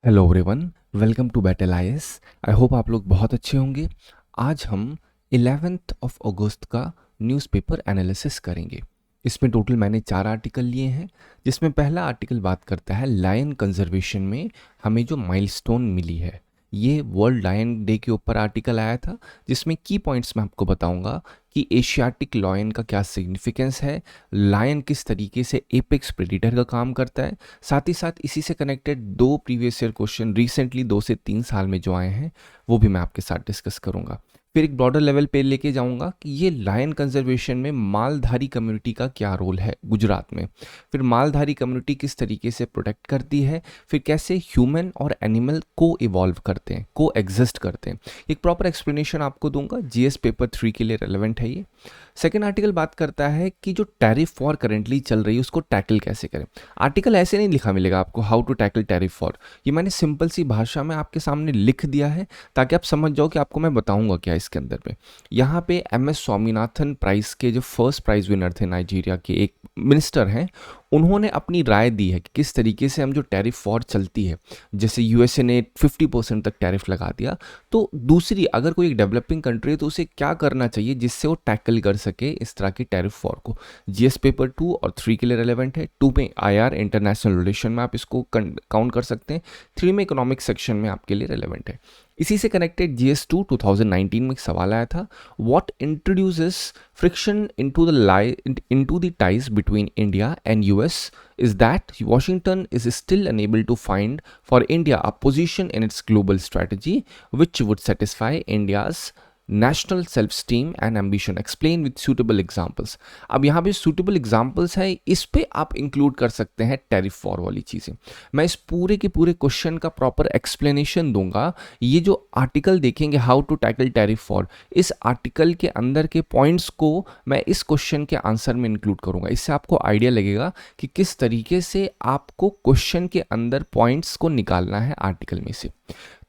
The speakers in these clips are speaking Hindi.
Hello everyone, welcome to battle IAS. I hope आप लोग बहुत अच्छे होंगे। आज हम 11th ऑफ अगस्त का न्यूज़पेपर एनालिसिस करेंगे। इसमें टोटल मैंने 4 आर्टिकल लिए हैं, जिसमें पहला आर्टिकल बात करता है लायन कंजर्वेशन में हमें जो माइलस्टोन मिली है। ये वर्ल्ड लायन डे के ऊपर आर्टिकल आया था, जिसमें की पॉइंट्स मैं आपको बताऊंगा कि एशियाटिक लायन का क्या सिग्निफिकेंस है, लायन किस तरीके से एपेक्स प्रेडिटर का काम करता है। साथ ही साथ इसी से connected 2 previous year question recently 2 से 3 साल में जो आए हैं, वो भी मैं आपके साथ डिस्कस करूंगा। फिर एक ब्रॉडर लेवल पे लेके जाऊंगा कि ये लायन कंजर्वेशन में मालधारी कम्युनिटी का क्या रोल है गुजरात में। फिर मालधारी कम्युनिटी किस तरीके से प्रोटेक्ट करती है, फिर कैसे ह्यूमन और एनिमल को इवॉल्व करते हैं, को एग्जिस्ट करते हैं। एक प्रॉपर एक्सप्लेनेशन आपको दूंगा, जीएस पेपर 3 के लिए रेलेवेंट है ये। सेकेंड आर्टिकल बात करता है कि जो टैरिफ वॉर करेंटली चल रही है उसको टैकल कैसे करें। आर्टिकल ऐसे नहीं लिखा मिलेगा आपको, how to tackle tariff war. ये मैंने सिंपल सी भाषा में आपके सामने लिख दिया है ताकि आप समझ जाओ कि आपको मैं बताऊंगा क्या इसके अंदर में। यहाँ पे MS स्वामीनाथन प्राइज के जो फर्स्ट प्राइज विनर थे, नाइजीरिया के एक मिनिस्टर हैं, उन्होंने अपनी राय दी है कि किस तरीके से हम जो टैरिफ वॉर चलती है, जैसे यूएसए ने 50% तक टैरिफ लगा दिया, तो दूसरी अगर कोई एक डेवलपिंग कंट्री है तो उसे क्या करना चाहिए जिससे वो टैकल कर सके इस तरह की टैरिफ वॉर को। जीएस पेपर 2 और 3 के लिए रेलेवेंट है। 2 में आईआर इंटरनेशनल रिलेशन में आप इसको काउंट कर सकते हैं। 3 में इकोनॉमिक सेक्शन में आपके लिए रेलेवेंट है। इसी से कनेक्टेड GS2 2019 में एक सवाल आया था, what introduces friction into the ties between India and US is that Washington is still unable to find for India a position in its global strategy which would satisfy India's national self esteem and ambition, explain with suitable examples. अब यहाँ पे सूटेबल एग्जाम्पल्स है, इस पे आप इंक्लूड कर सकते हैं टैरिफ वॉर वाली चीज़ें। मैं इस पूरे के पूरे क्वेश्चन का प्रॉपर एक्सप्लेनेशन दूंगा। ये जो आर्टिकल देखेंगे how to tackle tariff war, इस आर्टिकल के अंदर के पॉइंट्स को मैं इस क्वेश्चन के आंसर में इंक्लूड करूंगा। इससे आपको आइडिया लगेगा कि किस तरीके से आपको क्वेश्चन के अंदर पॉइंट्स को निकालना है आर्टिकल में से।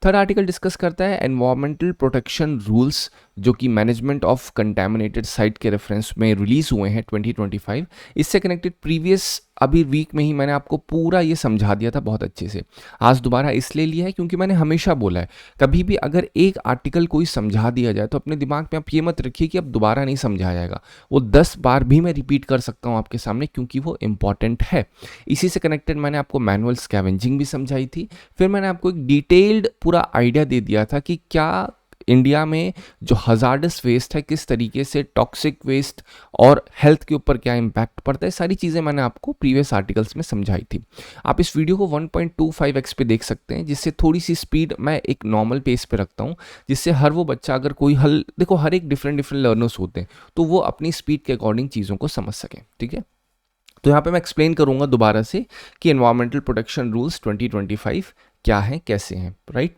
थर्ड आर्टिकल डिस्कस करता है एनवायरमेंटल प्रोटेक्शन रूल्स, जो कि मैनेजमेंट ऑफ कंटेमिनेटेड साइट के रेफरेंस में रिलीज हुए हैं 2025। इससे कनेक्टेड प्रीवियस अभी वीक में ही मैंने आपको पूरा ये समझा दिया था बहुत अच्छे से। आज दोबारा इसलिए लिया है क्योंकि मैंने हमेशा बोला है, कभी भी अगर एक आर्टिकल कोई समझा दिया जाए तो अपने दिमाग में आप ये मत रखिए कि अब दोबारा नहीं समझाया जाएगा। वो 10 बार भी मैं रिपीट कर सकता हूँ आपके सामने, क्योंकि वो इंपॉर्टेंट है। इसी से कनेक्टेड मैंने आपको मैनुअल स्कैवेंजिंग भी समझाई थी। फिर मैंने आपको एक डिटेल्ड पूरा आइडिया दे दिया था कि क्या इंडिया में जो हजार्डस वेस्ट है, किस तरीके से टॉक्सिक वेस्ट और हेल्थ के ऊपर क्या इम्पैक्ट पड़ता है, सारी चीज़ें मैंने आपको प्रीवियस आर्टिकल्स में समझाई थी। आप इस वीडियो को 1.25x पे देख सकते हैं, जिससे थोड़ी सी स्पीड मैं एक नॉर्मल पेस पे रखता हूँ, जिससे हर वो बच्चा, अगर कोई देखो हर एक डिफरेंट लर्नर्स होते हैं, तो वो अपनी स्पीड के अकॉर्डिंग चीज़ों को समझ सकें। ठीक है, तो यहाँ पे मैं एक्सप्लेन करूँगा दोबारा से कि एनवायरमेंटल प्रोटेक्शन रूल्स 2025 क्या है, कैसे हैं, right.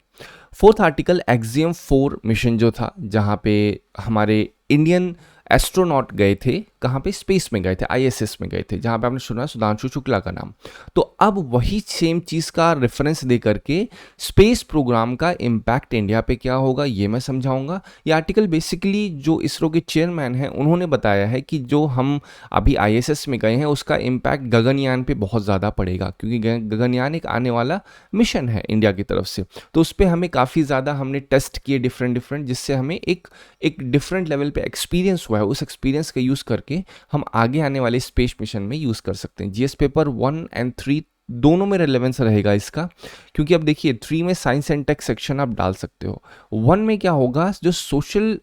Fourth article axiom 4 mission जो था, जहाँ पे हमारे इंडियन एस्ट्रोनॉट गए थे, कहाँ पे, स्पेस में गए थे, ISS में गए थे, जहाँ पे आपने सुना सुधांशु शुक्ला का नाम। तो अब वही सेम चीज़ का रेफरेंस दे करके स्पेस प्रोग्राम का इम्पैक्ट इंडिया पे क्या होगा ये मैं समझाऊंगा। ये आर्टिकल बेसिकली जो इसरो के चेयरमैन हैं उन्होंने बताया है कि जो हम अभी ISS में गए हैं उसका इम्पैक्ट गगनयान पे बहुत ज़्यादा पड़ेगा, क्योंकि गगनयान एक आने वाला मिशन है इंडिया की तरफ से। तो उस पर हमें काफ़ी ज़्यादा हमने टेस्ट किए डिफरेंट, जिससे हमें एक डिफरेंट लेवल पे एक्सपीरियंस हुआ है। उस एक्सपीरियंस का यूज़ करके हम आगे आने वाले स्पेस मिशन में यूज़ कर सकते हैं। जीएस पेपर 1 और 3 दोनों में रेलेवेंस रहेगा इसका, क्योंकि अब देखिए 3 में साइंस एंड टेक सेक्शन आप डाल सकते हो। 1 में क्या होगा, जो सोशल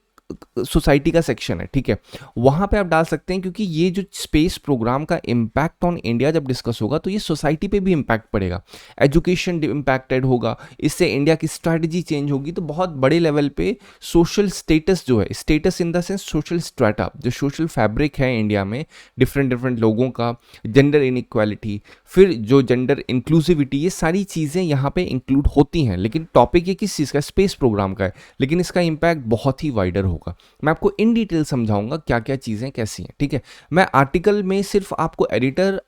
सोसाइटी का सेक्शन है, ठीक है, वहां पे आप डाल सकते हैं, क्योंकि ये जो स्पेस प्रोग्राम का इम्पैक्ट ऑन इंडिया जब डिस्कस होगा तो ये सोसाइटी पे भी इम्पैक्ट पड़ेगा, एजुकेशन इम्पैक्टेड होगा, इससे इंडिया की स्ट्रैटेजी चेंज होगी। तो बहुत बड़े लेवल पे सोशल स्टेटस जो है, status in the sense social strata, जो सोशल फैब्रिक है इंडिया में डिफरेंट लोगों का, जेंडर इनइक्वालिटी, फिर जो जेंडर इंक्लूसिविटी, ये सारी चीज़ें यहाँ पे इंक्लूड होती हैं। लेकिन टॉपिक ये किस चीज़ का, स्पेस प्रोग्राम का है, लेकिन इसका इम्पैक्ट बहुत ही वाइडर होगा। मैं आपको इन डिटेल समझाऊंगा क्या क्या चीजें कैसी हैं। ठीक है, मैं आर्टिकल में सिर्फ आपको एडिटर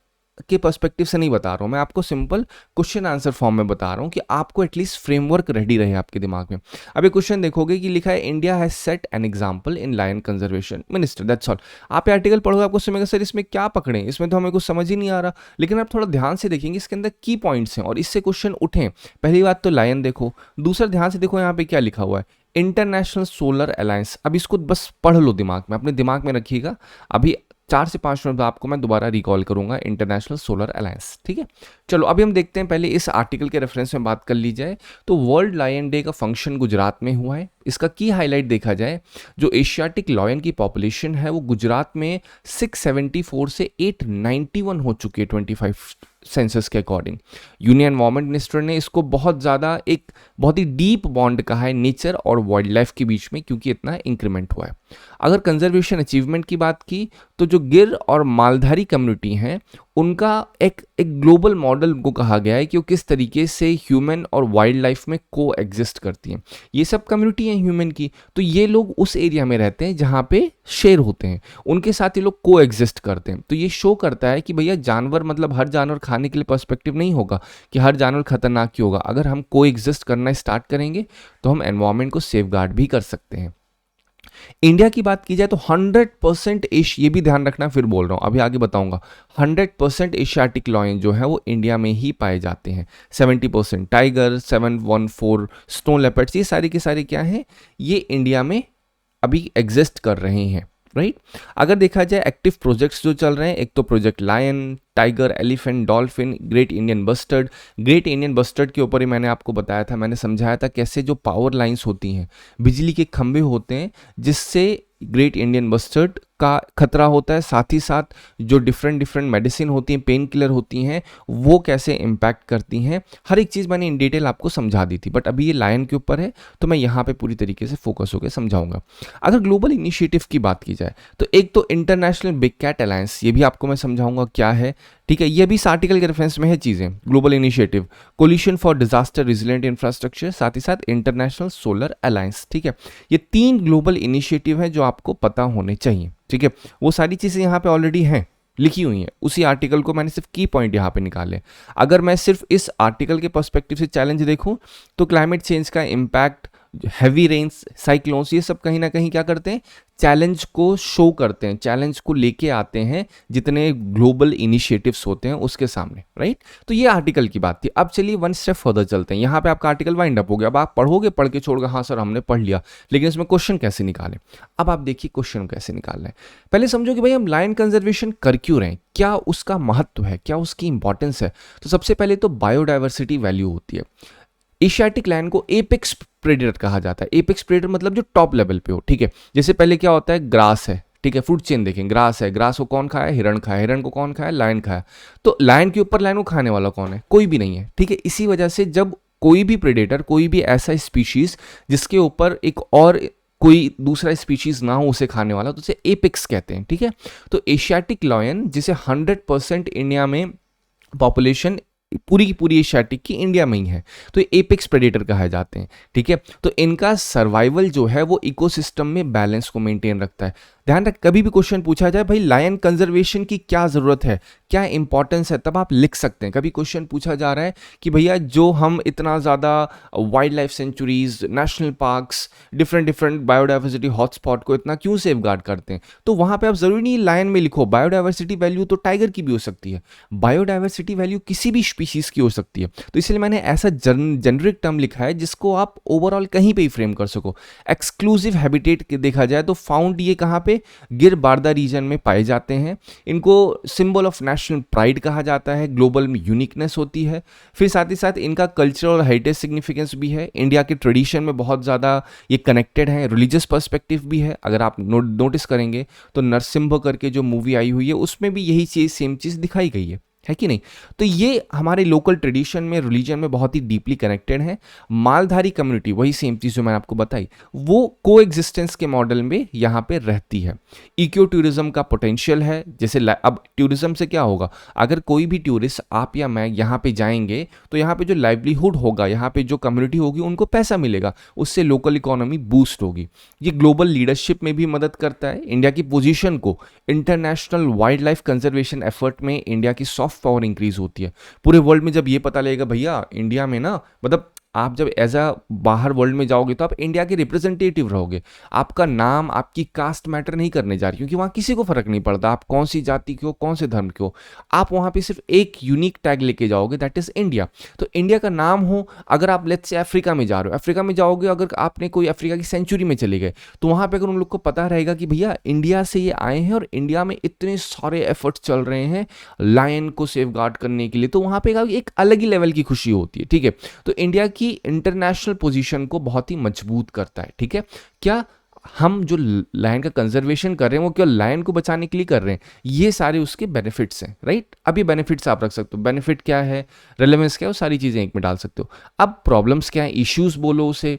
के पर्सपेक्टिव से नहीं बता रहा हूँ, मैं आपको सिंपल क्वेश्चन आंसर फॉर्म में बता रहा हूँ कि आपको एटलीस्ट फ्रेमवर्क रेडी रहे आपके दिमाग में। अब ये क्वेश्चन देखोगे कि लिखा है India has set an example in lion conservation minister, that's all. आप ये आर्टिकल पढ़ोगे आपको समझेगा सर इसमें क्या पकड़े, इसमें तो हमें कुछ समझ ही नहीं आ रहा, लेकिन आप थोड़ा ध्यान से देखेंगे इसके अंदर की पॉइंट्स हैं और इससे क्वेश्चन उठें। पहली बात तो लायन देखो, दूसरा ध्यान से देखो यहाँ पे क्या लिखा हुआ है, इंटरनेशनल सोलर अलायंस। अब इसको बस पढ़ लो दिमाग में, अपने दिमाग में रखिएगा, अभी 4 से 5 मिनट बाद आपको मैं दोबारा रिकॉल करूंगा इंटरनेशनल सोलर अलायंस, ठीक है। चलो अभी हम देखते हैं, पहले इस आर्टिकल के रेफरेंस में बात कर ली जाए तो वर्ल्ड लायन डे का फंक्शन गुजरात में हुआ है। इसका की हाईलाइट देखा जाए, जो एशियाटिक लायन की पॉपुलेशन है वो गुजरात में 674 से 891 हो चुकी है 25 सेंसस के अकॉर्डिंग। यूनियन एनवायरमेंट मिनिस्टर ने इसको बहुत ही डीप बॉन्ड कहा है नेचर और वाइल्ड लाइफ के बीच में, क्योंकि इतना इंक्रीमेंट हुआ है। अगर कंजर्वेशन अचीवमेंट की बात की तो जो गिर और मालधारी कम्युनिटी हैं उनका एक ग्लोबल मॉडल को कहा गया है कि वो किस तरीके से ह्यूमन और वाइल्ड लाइफ में को एग्जिस्ट करती हैं। ये सब कम्युनिटी हैं ह्यूमन की, तो ये लोग उस एरिया में रहते हैं जहाँ पे शेर होते हैं, उनके साथ ये लोग को एग्जिस्ट करते हैं। तो ये शो करता है कि भैया जानवर मतलब हर जानवर खाने के लिए पर्सपेक्टिव नहीं होगा कि हर जानवर खतरनाक ही होगा। अगर हम को एग्जिस्ट करना स्टार्ट करेंगे तो हम एनवायरमेंट को सेफगार्ड भी कर सकते हैं। इंडिया की बात की जाए तो 100% ये भी ध्यान रखना, फिर बोल रहा हूं अभी आगे बताऊंगा, 100% एशियाटिक लायन जो है वो इंडिया में ही पाए जाते हैं। 70% टाइगर, 714 स्नो लेपर्ड्स, ये सारे के सारे क्या हैं, ये इंडिया में अभी एग्जिस्ट कर रहे हैं, राइट। अगर देखा जाए एक्टिव प्रोजेक्ट्स जो चल रहे हैं, एक तो project lion, tiger, elephant, dolphin, great Indian bustard. Great Indian bustard के ऊपर ही मैंने आपको बताया था, मैंने समझाया था कैसे जो पावर लाइंस होती हैं, बिजली के खंभे होते हैं, जिससे ग्रेट इंडियन बस्टर्ड का खतरा होता है, साथ ही साथ जो डिफरेंट मेडिसिन होती हैं, पेन किलर होती हैं, वो कैसे इम्पैक्ट करती हैं, हर एक चीज़ मैंने इन डिटेल आपको समझा दी थी। बट अभी ये लायन के ऊपर है तो मैं यहाँ पे पूरी तरीके से फोकस होकर समझाऊंगा। अगर ग्लोबल इनिशिएटिव की बात की जाए तो एक तो इंटरनेशनल बिग कैट अलायंस, ये भी आपको मैं समझाऊंगा क्या है, ठीक है। ये भी इस आर्टिकल के रेफरेंस में है चीज़ें, global initiative, coalition for disaster resilient infrastructure, साथ ही साथ इंटरनेशनल सोलर अलायंस, ठीक है। ये 3 ग्लोबल इनिशिएटिव हैं जो आपको पता होने चाहिए, ठीक है। वो सारी चीज़ें यहाँ पे ऑलरेडी हैं, लिखी हुई हैं, उसी आर्टिकल को मैंने सिर्फ की पॉइंट यहाँ पे निकाले। अगर मैं सिर्फ इस आर्टिकल के पर्सपेक्टिव से चैलेंज देखूँ तो क्लाइमेट चेंज का इम्पैक्ट, हैवी रेन्स, साइक्लोन्स, ये सब कहीं ना कहीं क्या करते हैं, चैलेंज को शो करते हैं, चैलेंज को लेके आते हैं जितने ग्लोबल इनिशिएटिव्स होते हैं उसके सामने, राइट। तो ये आर्टिकल की बात थी। अब चलिए 1 स्टेप फर्दर चलते हैं। यहाँ पे आपका आर्टिकल वाइंड अप हो गया। अब आप पढ़ोगे, पढ़ के छोड़ोगे, हाँ सर हमने पढ़ लिया, लेकिन इसमें क्वेश्चन कैसे निकालें। अब आप देखिए क्वेश्चन कैसे निकालना है। पहले समझो कि भाई हम लायन कंजर्वेशन कर क्यों रहे हैं, क्या उसका महत्व है, क्या उसकी इंपॉर्टेंस है। तो सबसे पहले तो बायोडाइवर्सिटी वैल्यू होती है। एशियाटिक लायन को एपेक्स प्रेडेटर कहा जाता है। एपेक्स प्रेडेटर मतलब जो टॉप लेवल पे हो, ठीक है। जैसे पहले क्या होता है, ग्रास है, ठीक है, फूड चेन देखें, ग्रास है, ग्रास को कौन खाया, हिरण खाया, हिरण को कौन खाया, लायन खाया। तो लायन के ऊपर लायन को खाने वाला कौन है, कोई भी नहीं है, ठीक है। इसी वजह से जब कोई भी प्रेडेटर, कोई भी ऐसा स्पीशीज जिसके ऊपर एक और कोई दूसरा स्पीशीज ना हो उसे खाने वाला, तो उसे एपेक्स कहते हैं, ठीक है। तो एशियाटिक लायन जिसे 100% इंडिया में पॉपुलेशन पूरी की पूरी एशियाटिक की इंडिया में ही है, तो ये एपेक्स प्रेडेटर कहे जाते हैं, ठीक है। तो इनका सर्वाइवल जो है वो इकोसिस्टम में बैलेंस को मेंटेन रखता है। ध्यान रख, कभी भी क्वेश्चन पूछा जाए भाई लायन कंजर्वेशन की क्या जरूरत है, क्या इंपॉर्टेंस है, तब आप लिख सकते हैं। कभी क्वेश्चन पूछा जा रहा है कि भैया जो हम इतना ज़्यादा wild life sanctuaries, national parks, different biodiversity hotspot को इतना क्यों सेफगार्ड करते हैं, तो वहाँ पे आप जरूरी नहीं लायन में लिखो। बायोडाइवर्सिटी वैल्यू तो टाइगर की भी हो सकती है, बायोडाइवर्सिटी वैल्यू किसी भी स्पीशीज की हो सकती है। तो इसलिए मैंने ऐसा जेनरिक टर्म लिखा है जिसको आप ओवरऑल कहीं पे ही फ्रेम कर सको। एक्सक्लूसिव हैबिटेट देखा जाए तो फाउंड ये कहाँ पे, गिर बारदा रीजन में पाए जाते हैं। इनको सिंबल ऑफ नेशनल प्राइड कहा जाता है, ग्लोबल में यूनिकनेस होती है। फिर साथ ही साथ इनका कल्चरल और हेरिटेज सिग्निफिकेंस भी है, इंडिया के ट्रेडिशन में बहुत ज़्यादा ये कनेक्टेड है, रिलीजियस पर्सपेक्टिव भी है। अगर आप नोटिस करेंगे तो नरसिम्हा करके जो मूवी आई हुई है उसमें भी यही चीज़, सेम चीज़ दिखाई गई है कि नहीं। तो ये हमारे लोकल ट्रेडिशन में, रिलीजन में बहुत ही डीपली कनेक्टेड है। मालधारी कम्युनिटी, वही सेम चीज़ जो मैंने आपको बताई, वो को एग्जिस्टेंस के मॉडल में यहाँ पे रहती है। इको टूरिज्म का पोटेंशियल है। जैसे अब टूरिज्म से क्या होगा, अगर कोई भी टूरिस्ट, आप या मैं यहाँ पे जाएंगे तो यहाँ पे जो लाइवलीहुड होगा, यहाँ पे जो कम्युनिटी होगी उनको पैसा मिलेगा, उससे लोकल इकोनॉमी बूस्ट होगी। ये ग्लोबल लीडरशिप में भी मदद करता है। इंडिया की पोजीशन को international wild life conservation effort में इंडिया की सॉफ्ट पावर इंक्रीज होती है। पूरे वर्ल्ड में जब ये पता लगेगा भैया इंडिया में ना, मतलब आप जब एज अ बाहर वर्ल्ड में जाओगे तो आप इंडिया के रिप्रेजेंटेटिव रहोगे, आपका नाम आपकी कास्ट मैटर नहीं करने जा रही, क्योंकि वहाँ किसी को फर्क नहीं पड़ता आप कौन सी जाति के हो, कौन से धर्म के हो, आप वहाँ पे सिर्फ एक यूनिक टैग लेके जाओगे, दैट इज इंडिया। तो इंडिया का नाम हो, अगर आप लेट्स से अफ्रीका में जा रहे हो, अफ्रीका में जाओगे, अगर आपने कोई अफ्रीका की सेंचुरी में चले गए, तो वहाँ पे अगर उन लोग को पता रहेगा कि भैया इंडिया से ये आए हैं और इंडिया में इतने सारे एफर्ट्स चल रहे हैं लायन को सेफ गार्ड करने के लिए, तो वहाँ पे एक अलग ही लेवल की खुशी होती है। ठीक है, तो इंडिया की इंटरनेशनल पोजीशन को बहुत ही मजबूत करता है। ठीक है, क्या हम जो लायन का कंजर्वेशन कर रहे हैं वो केवल लायन को बचाने के लिए कर रहे हैं, ये सारे उसके बेनिफिट्स हैं, राइट। अब ये बेनिफिट्स आप रख सकते हो, बेनिफिट क्या है, रेलेवेंस क्या है, वो सारी चीजें एक में डाल सकते हो। अब प्रॉब्लम्स क्या है, इश्यूज बोलो उसे,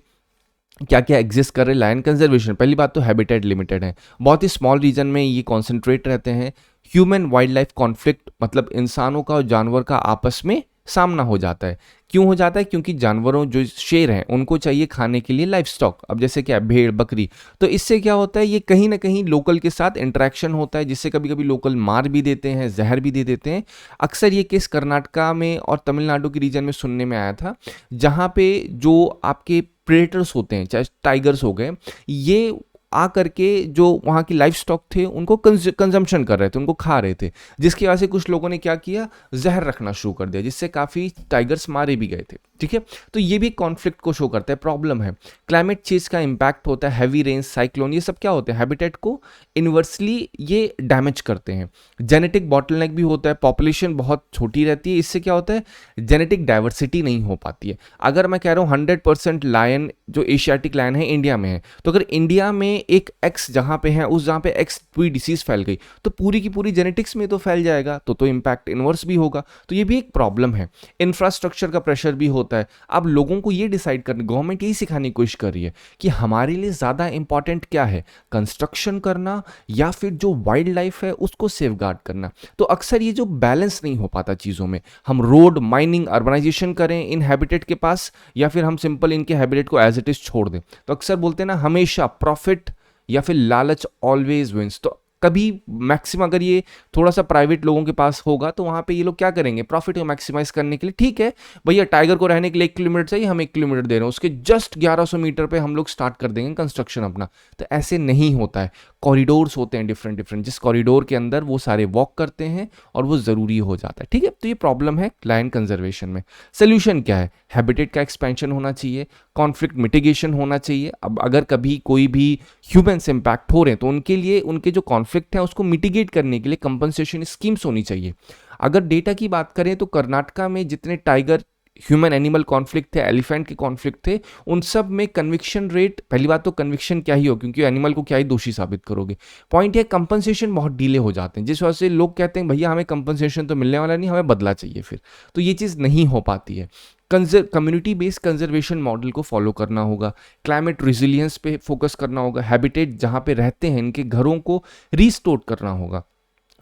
क्या क्या एग्जिस्ट कर रहे हैं लायन कंजर्वेशन। पहली बात तो हैबिटेट लिमिटेड है, बहुत ही स्मॉल रीजन में ये कॉन्सेंट्रेट रहते हैं। ह्यूमन वाइल्ड लाइफ कॉन्फ्लिक्ट, मतलब इंसानों का और जानवर का आपस में सामना हो जाता है। क्यों हो जाता है, क्योंकि जानवरों जो शेर हैं उनको चाहिए खाने के लिए लाइफ स्टॉक, अब जैसे क्या भेड़ बकरी, तो इससे क्या होता है ये कहीं ना कहीं लोकल के साथ इंटरेक्शन होता है, जिससे कभी कभी लोकल मार भी देते हैं, जहर भी दे देते हैं। अक्सर ये केस कर्नाटका में और तमिलनाडु के रीजन में सुनने में आया था, जहाँ पे जो आपके प्रेडेटर्स होते हैं, चाहे टाइगर्स हो गए, ये आ करके जो वहाँ की लाइफ स्टॉक थे उनको कंजम्पशन कर रहे थे, उनको खा रहे थे, जिसकी वजह से कुछ लोगों ने क्या किया, जहर रखना शुरू कर दिया, जिससे काफ़ी टाइगर्स मारे भी गए थे। ठीक है, तो ये भी कॉन्फ्लिक्ट को शो करता है, प्रॉब्लम है। क्लाइमेट चेंज का इम्पैक्ट होता है, हैवी रेन, साइक्लोन, ये सब क्या होते हैं, हैबिटेट को इन्वर्सली ये डैमेज करते हैं। जेनेटिक बॉटलनेक भी होता है, पॉपुलेशन बहुत छोटी रहती है, इससे क्या होता है, जेनेटिक डाइवर्सिटी नहीं हो पाती है। अगर मैं कह रहा हूँ 100% लायन जो एशियाटिक लायन है इंडिया में है, तो अगर इंडिया में एक एक्स जहां पे है, उस जहां पे एक्स पूरी डिसीज फैल गई, तो पूरी की पूरी जेनेटिक्स में तो फैल जाएगा, तो इम्पैक्ट इनवर्स भी होगा। तो ये भी एक प्रॉब्लम है। इंफ्रास्ट्रक्चर का प्रेशर भी होता है। अब लोगों को ये डिसाइड करना, गवर्नमेंट यही सिखाने की कोशिश कर रही है कि हमारे लिए ज्यादा इंपॉर्टेंट क्या है, कंस्ट्रक्शन करना या फिर जो वाइल्ड लाइफ है उसको सेफ गार्ड करना। तो अक्सर ये जो बैलेंस नहीं हो पाता चीजों में, हम रोड, माइनिंग, अर्बनाइजेशन करें इन हैबिटेट के पास, या फिर हम सिंपल इनके हैबिटेट को एज इट इज छोड़ दें। तो अक्सर बोलते हैं ना, हमेशा प्रॉफिट या फिर लालच ऑलवेज विंस। तो कभी मैक्सिमम अगर ये थोड़ा सा प्राइवेट लोगों के पास होगा तो वहां पे ये लोग क्या करेंगे, प्रॉफिट को मैक्सिमाइज करने के लिए, ठीक है भैया टाइगर को रहने के लिए 1 किलोमीटर चाहिए, हम 1 किलोमीटर दे रहे हैं, उसके जस्ट 1100 मीटर पे हम लोग स्टार्ट कर देंगे कंस्ट्रक्शन अपना। तो ऐसे नहीं होता है। कॉरिडोर्स होते हैं डिफरेंट डिफरेंट, जिस कॉरिडोर के अंदर वो सारे वॉक करते हैं और वो जरूरी हो जाता है। ठीक है, तो ये प्रॉब्लम है लायन कंजर्वेशन में। सोल्यूशन क्या है, हैबिटेट का एक्सपेंशन होना चाहिए, कॉन्फ्लिक्ट मिटिगेशन होना चाहिए। अब अगर कभी कोई भी ह्यूमन्स इंपैक्ट हो रहे हैं तो उनके लिए, उनके जो कॉन्फ्लिक्ट है उसको मिटिगेट करने के लिए कंपनसेशन स्कीम्स होनी चाहिए। अगर डेटा की बात करें तो कर्नाटका में जितने टाइगर ह्यूमन एनिमल कॉन्फ्लिक्ट थे, एलिफेंट के कॉन्फ्लिक्ट थे, उन सब में कन्विक्शन रेट, पहली बात तो कन्विक्शन क्या ही हो, क्योंकि एनिमल को क्या ही दोषी साबित करोगे। पॉइंट है कंपनसेशन बहुत डिले हो जाते हैं, जिस वजह से लोग कहते हैं भैया हमें कंपनसेशन तो मिलने वाला नहीं, हमें बदला चाहिए फिर। तो ये चीज़ नहीं हो पाती है। कम्युनिटी बेस्ड कंजर्वेशन मॉडल को फॉलो करना होगा, क्लाइमेट रिजिलियंस पे फोकस करना होगा, हैबिटेट जहाँ पे रहते हैं इनके घरों को रिस्टोर करना होगा,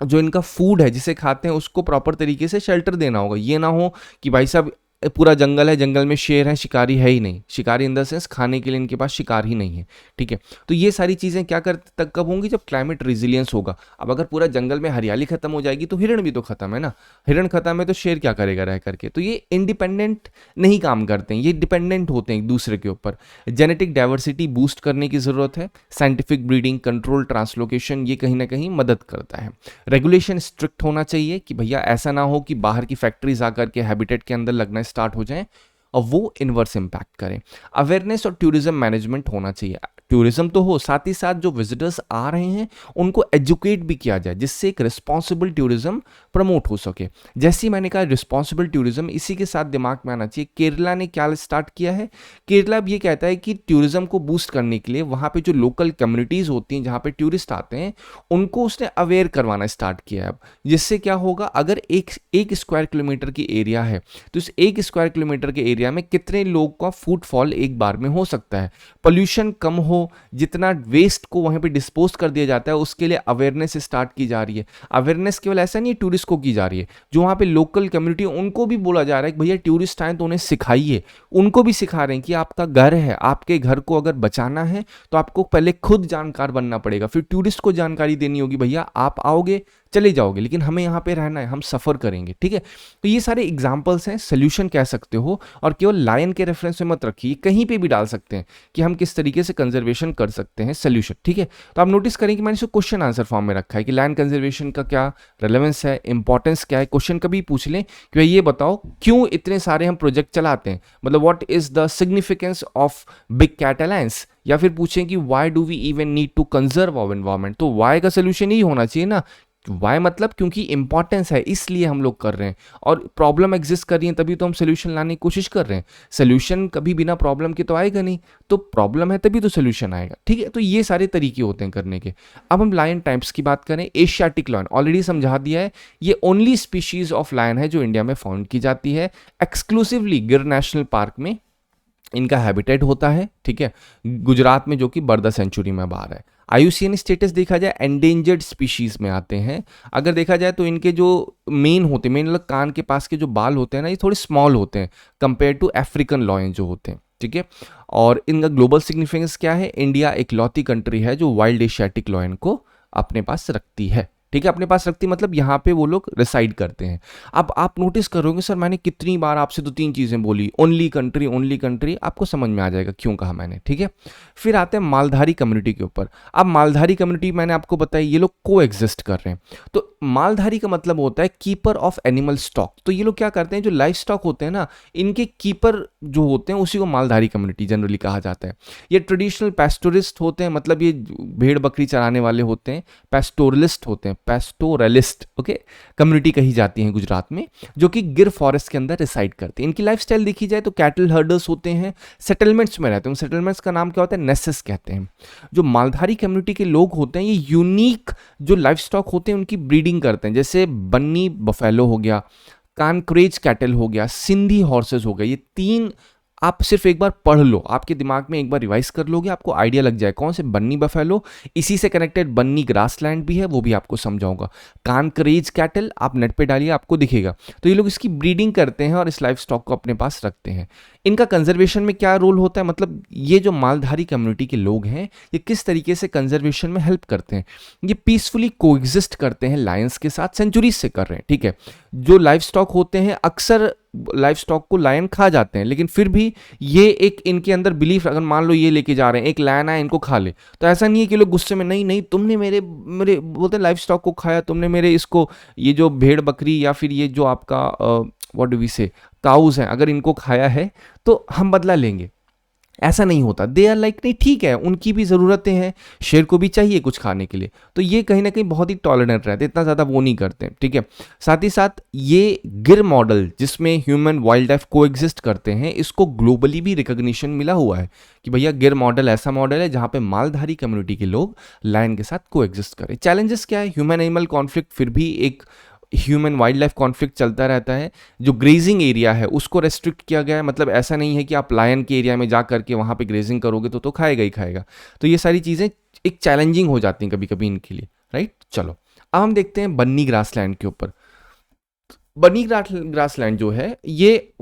जो इनका फूड है जिसे खाते हैं उसको प्रॉपर तरीके से शेल्टर देना होगा। ये ना हो कि भाई साहब पूरा जंगल है, जंगल में शेर है, शिकारी है ही नहीं, शिकारी इन द सेंस खाने के लिए इनके पास शिकार ही नहीं है। ठीक है, तो ये सारी चीज़ें क्या कर तक कब होंगी, जब क्लाइमेट रिजिलियंस होगा। अब अगर पूरा जंगल में हरियाली खत्म हो जाएगी तो हिरण भी तो खत्म है ना, हिरण खत्म है तो शेर क्या करेगा रह करके। तो ये इंडिपेंडेंट नहीं काम करते हैं, ये डिपेंडेंट होते हैं एक दूसरे के ऊपर। जेनेटिक डाइवर्सिटी बूस्ट करने की ज़रूरत है, साइंटिफिक ब्रीडिंग, कंट्रोल, ट्रांसलोकेशन, ये कहीं ना कहीं मदद करता है। रेगुलेशन स्ट्रिक्ट होना चाहिए कि भैया ऐसा ना हो कि बाहर की फैक्ट्रीज आकर के हैबिटेट के अंदर लगना स्टार्ट हो जाए और वो इन्वर्स इंपैक्ट करें। अवेयरनेस और टूरिज्म मैनेजमेंट होना चाहिए। टूरिज्म तो हो, साथ ही साथ जो विजिटर्स आ रहे हैं उनको एजुकेट भी किया जाए, जिससे एक रिस्पॉन्सिबल टूरिज्म प्रमोट हो सके। जैसे ही मैंने कहा रिस्पॉन्सिबल टूरिज्म, इसी के साथ दिमाग में आना चाहिए केरला ने क्या स्टार्ट किया है। केरला अब ये कहता है कि टूरिज्म को बूस्ट करने के लिए वहाँ पे जो लोकल कम्युनिटीज़ होती हैं जहाँ पे टूरिस्ट आते हैं उनको उसने अवेयर करवाना स्टार्ट किया है अब। जिससे क्या होगा, अगर एक स्क्वायर किलोमीटर की एरिया है तो इस 1 स्क्वायर किलोमीटर के एरिया में कितने लोग का फुटफॉल एक बार में हो सकता है, पोल्यूशन कम हो, जितना वेस्ट को वहीं पे डिस्पोज कर दिया जाता है उसके लिए अवेयरनेस स्टार्ट की जा रही है। अवेयरनेस केवल ऐसा नहीं टूरिस्ट को की जा रही है, जो वहाँ पे लोकल कम्युनिटी उनको भी बोला जा रहा है कि भैया टूरिस्ट आए तो उन्हें सिखाइए। उनको भी सिखा रहे हैं कि आपका घर है, आपके घर को अगर बचाना है तो आपको पहले खुद जानकार बनना पड़ेगा, फिर टूरिस्ट को जानकारी देनी होगी, भैया आप आओगे चले जाओगे, लेकिन हमें यहाँ पे रहना है, हम सफ़र करेंगे, ठीक है। तो ये सारे एग्जाम्पल्स हैं, सोल्यूशन कह सकते हो, और केवल लायन के रेफरेंस में मत रखिए, कहीं पे भी डाल सकते हैं कि हम किस तरीके से कंजर्वेशन कर सकते हैं सोल्यूशन, ठीक है। तो आप नोटिस करें कि मैंने इसको क्वेश्चन आंसर फॉर्म में रखा है कि लैंड कंजर्वेशन का क्या रेलेवेंस है, इंपॉर्टेंस क्या है। क्वेश्चन कभी पूछ लें कि भाई ये बताओ क्यों इतने सारे हम प्रोजेक्ट चलाते हैं, मतलब what is the significance of big cat alliance, या फिर पूछें कि why do we even need to conserve our environment, तो व्हाई का सोल्यूशन ही होना चाहिए ना। वाई मतलब क्योंकि इंपॉर्टेंस है इसलिए हम लोग कर रहे हैं, और प्रॉब्लम एग्जिस्ट कर रही है तभी तो हम सोल्यूशन लाने की कोशिश कर रहे हैं। सोल्यूशन कभी बिना प्रॉब्लम के तो आएगा नहीं, तो प्रॉब्लम है तभी तो सोल्यूशन आएगा, ठीक है। तो ये सारे तरीके होते हैं करने के। अब हम लायन टाइप्स की बात करें, एशियाटिक लायन ऑलरेडी समझा दिया है, ये ओनली स्पीशीज ऑफ लायन है जो इंडिया में फाउंड की जाती है, एक्सक्लूसिवली गिर नेशनल पार्क में इनका हैबिटेट होता है, ठीक है, गुजरात में जो कि बर्दा सेंचुरी में बाहर है। आईयूसीएन स्टेटस देखा जाए एंडेंजर्ड स्पीशीज में आते हैं। अगर देखा जाए तो इनके जो मेन मतलब कान के पास के जो बाल होते हैं ना, ये थोड़े स्मॉल होते हैं कंपेयर टू अफ्रीकन लॉयन जो होते हैं, ठीक है। और इनका ग्लोबल सिग्निफिकेंस क्या है, इंडिया एक लौती कंट्री है जो वाइल्ड एशियाटिक लॉयन को अपने पास रखती है, ठीक है, अपने पास रखती मतलब यहाँ पे वो लोग रिसाइड करते हैं। अब आप नोटिस करोगे सर मैंने कितनी बार आपसे दो तीन चीज़ें बोली, ओनली कंट्री, आपको समझ में आ जाएगा क्यों कहा मैंने, ठीक है। फिर आते हैं मालधारी कम्युनिटी के ऊपर। अब मालधारी कम्युनिटी मैंने आपको बताया ये लोग को एग्जिस्ट कर रहे हैं, तो मालधारी का मतलब होता है कीपर ऑफ एनिमल स्टॉक। तो ये लोग क्या करते हैं, जो लाइफ स्टॉक होते हैं ना, इनके कीपर जो होते हैं उसी को मालधारी कम्युनिटी जनरली कहा जाता है। ये ट्रेडिशनल पैस्टोरिस्ट होते हैं, मतलब ये भेड़ बकरी चराने वाले होते हैं, पैस्टोरलिस्ट होते हैं, पैस्टोरलिस्ट, ओके, कम्युनिटी कही जाती है गुजरात में, जो कि गिर फॉरेस्ट के अंदर रिसाइड करते हैं। इनकी लाइफस्टाइल देखी जाए तो कैटल हर्डर्स होते हैं, सेटलमेंट्स में रहते हैं। सेटलमेंट्स का नाम क्या होता है, नेसेस कहते हैं। जो मालधारी कम्युनिटी के लोग होते हैं ये यूनिक जो लाइफ स्टॉक होते हैं उनकी ब्रीडिंग करते हैं, जैसे बन्नी बफेलो हो गया, कानक्रेज कैटल हो गया, सिंधी हॉर्सेस हो गए। ये तीन आप सिर्फ एक बार पढ़ लो, आपके दिमाग में एक बार रिवाइज कर लोगे, आपको आइडिया लग जाए कौन से। बन्नी बफेलो, इसी से कनेक्टेड बन्नी ग्रासलैंड भी है, वो भी आपको समझाऊंगा। कानक्रेज कैटल आप नेट पे डालिए आपको दिखेगा। तो ये लोग इसकी ब्रीडिंग करते हैं और इस लाइफ स्टॉक को अपने पास रखते हैं। इनका कंजर्वेशन में क्या रोल होता है, मतलब ये जो मालधारी कम्युनिटी के लोग हैं ये किस तरीके से कंजर्वेशन में हेल्प करते हैं। ये पीसफुली कोएग्जिस्ट करते हैं लायंस के साथ, सेंचुरीज से कर रहे हैं, ठीक है। जो लाइफ स्टॉक होते हैं अक्सर लाइफ स्टॉक को लायन खा जाते हैं, लेकिन फिर भी ये एक इनके अंदर बिलीफ, अगर मान लो ये लेके जा रहे हैं एक लायन आया इनको खा ले, तो ऐसा नहीं है कि लोग गुस्से में नहीं नहीं तुमने मेरे मेरे बोलते हैं लाइफ स्टॉक को खाया, तुमने मेरे इसको, ये जो भेड़ बकरी या फिर ये जो आपका व्हाट डू वी से काउज हैं, अगर इनको खाया है तो हम बदला लेंगे, ऐसा नहीं होता। दे आर लाइक नहीं ठीक है, उनकी भी ज़रूरतें हैं, शेर को भी चाहिए कुछ खाने के लिए, तो ये कहीं ना कहीं बहुत ही टॉलरेंट रहते हैं, इतना ज़्यादा वो नहीं करते, ठीक है। साथ ही साथ ये गिर मॉडल जिसमें ह्यूमन वाइल्ड लाइफ को एग्जिस्ट करते हैं, इसको ग्लोबली भी रिकॉग्निशन मिला हुआ है कि भैया गिर मॉडल ऐसा मॉडल है जहाँ पे मालधारी कम्युनिटी के लोग लायन के साथ को एग्जिस्ट करें। चैलेंजेस क्या है, ह्यूमन एनिमल कॉन्फ्लिक्ट फिर भी एक ह्यूमन वाइल्ड लाइफ कॉन्फ्लिक्ट चलता रहता है। जो ग्रेजिंग एरिया है उसको रेस्ट्रिक्ट किया गया है, मतलब ऐसा नहीं है कि आप लायन के एरिया में जा करके वहाँ पे ग्रेजिंग करोगे तो खाएगा ही खाएगा। तो ये सारी चीज़ें एक चैलेंजिंग हो जाती हैं कभी कभी इनके लिए, राइट। चलो अब हम देखते हैं बन्नी ग्रासलैंड के ऊपर। बन्नी ग्रासलैंड जो है ये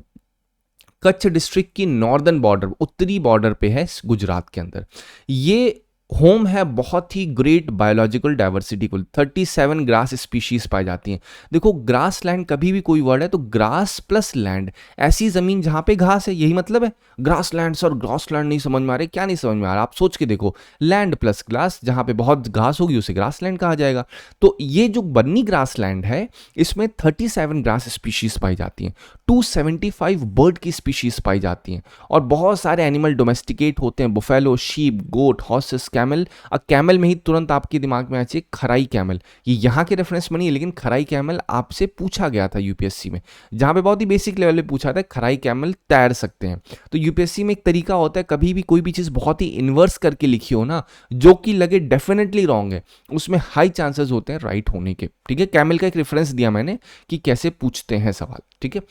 कच्छ डिस्ट्रिक्ट की नॉर्दर्न बॉर्डर, उत्तरी बॉर्डर पे है गुजरात के अंदर। ये होम है बहुत ही ग्रेट बायोलॉजिकल डाइवर्सिटी को, 37 ग्रास स्पीशीज पाई जाती हैं। देखो ग्रास लैंड कभी भी कोई वर्ड है तो ग्रास प्लस लैंड, ऐसी जमीन जहां पे घास है, यही मतलब है। ग्रास लैंड और ग्रास लैंड नहीं समझ में आ रहे, क्या नहीं समझ में आ रहा, आप सोच के देखो, लैंड प्लस ग्रास, जहां पे बहुत घास होगी उसे ग्रास लैंड कहा जाएगा। तो ये जो बन्नी ग्रास लैंड है इसमें 37 ग्रास स्पीशीज पाई जाती हैं, 275 बर्ड की स्पीशीज पाई जाती हैं, और बहुत सारे एनिमल डोमेस्टिकेट होते हैं, बुफेलो, शीप, गोट, हॉर्सेस, कैमल। अब कैमल में ही तुरंत आपके दिमाग में आ चाहिए खराई कैमल, ये यहाँ के रेफरेंस में नहीं है, लेकिन खराई कैमल आपसे पूछा गया था यूपीएससी में, जहाँ पे बहुत ही बेसिक लेवल पे पूछा था खराई कैमल तैर सकते हैं। तो यूपीएससी में एक तरीका होता है, कभी भी कोई भी चीज़ बहुत ही इन्वर्स करके लिखी हो ना, जो कि लगे डेफिनेटली रॉन्ग है, उसमें हाई चांसेस होते हैं राइट होने के, ठीक है। कैमल का एक रेफरेंस दिया मैंने कि कैसे पूछते हैं सवाल, ठीक है।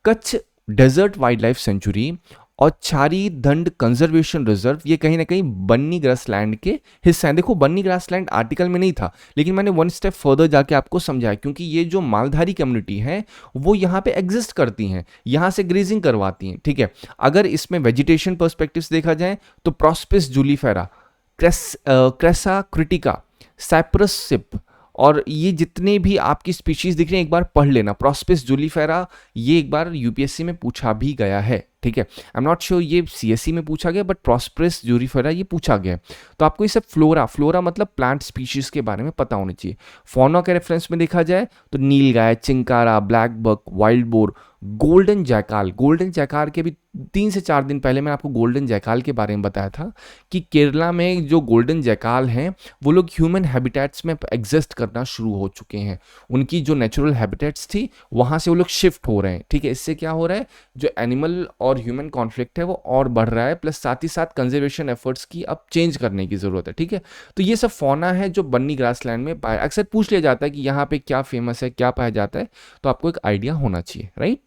Kutch desert wildlife sanctuary और छारी दंड कंजर्वेशन रिजर्व, ये कहीं ना कहीं बन्नी ग्रासलैंड के हिस्से हैं। देखो बन्नी ग्रासलैंड आर्टिकल में नहीं था, लेकिन मैंने वन स्टेप फर्दर जाके आपको समझाया, क्योंकि ये जो मालधारी कम्युनिटी है वो यहाँ पे एग्जिस्ट करती हैं, यहाँ से ग्रेजिंग करवाती हैं, ठीक है। अगर इसमें वेजिटेशन पर्सपेक्टिव से देखा जाए तो प्रॉस्पिस जूलीफेरा, क्रेसा क्रिटिका, साइप्रस सिप और ये जितने भी आपकी स्पीशीज दिख रही हैं एक बार पढ़ लेना। प्रॉस्पिस जूलीफेरा ये एक बार यूपीएससी में पूछा भी गया है, ठीक है। आई एम नॉट श्योर ये सीएससी में पूछा गया, बट प्रॉस्पिस जूलीफेरा ये पूछा गया है। तो आपको ये सब फ्लोरा मतलब प्लांट स्पीशीज के बारे में पता होना चाहिए। फौना के रेफरेंस में देखा जाए तो नीलगाय, चिंकारा, black buck, wild boar, golden jackal. Golden jackal के भी 3 से 4 दिन पहले मैं आपको गोल्डन जैकाल के बारे में बताया था कि केरला में जो गोल्डन जैकाल हैं वो लोग ह्यूमन हैबिटेट्स में एग्जिस्ट करना शुरू हो चुके हैं। उनकी जो नेचुरल हैबिटेट्स थी वहाँ से वो लोग शिफ्ट हो रहे हैं, ठीक है। इससे क्या हो रहा है, जो एनिमल और ह्यूमन कॉन्फ्लिक्ट है वो और बढ़ रहा है, प्लस साथ ही साथ कंजर्वेशन एफर्ट्स की अब चेंज करने की ज़रूरत है, ठीक है। तो ये सब फौना है जो बन्नी ग्रासलैंड में पाया। अक्सर पूछ लिया जाता है कि यहाँ पे क्या फेमस है, क्या पाया जाता है, तो आपको एक आइडिया होना चाहिए, राइट।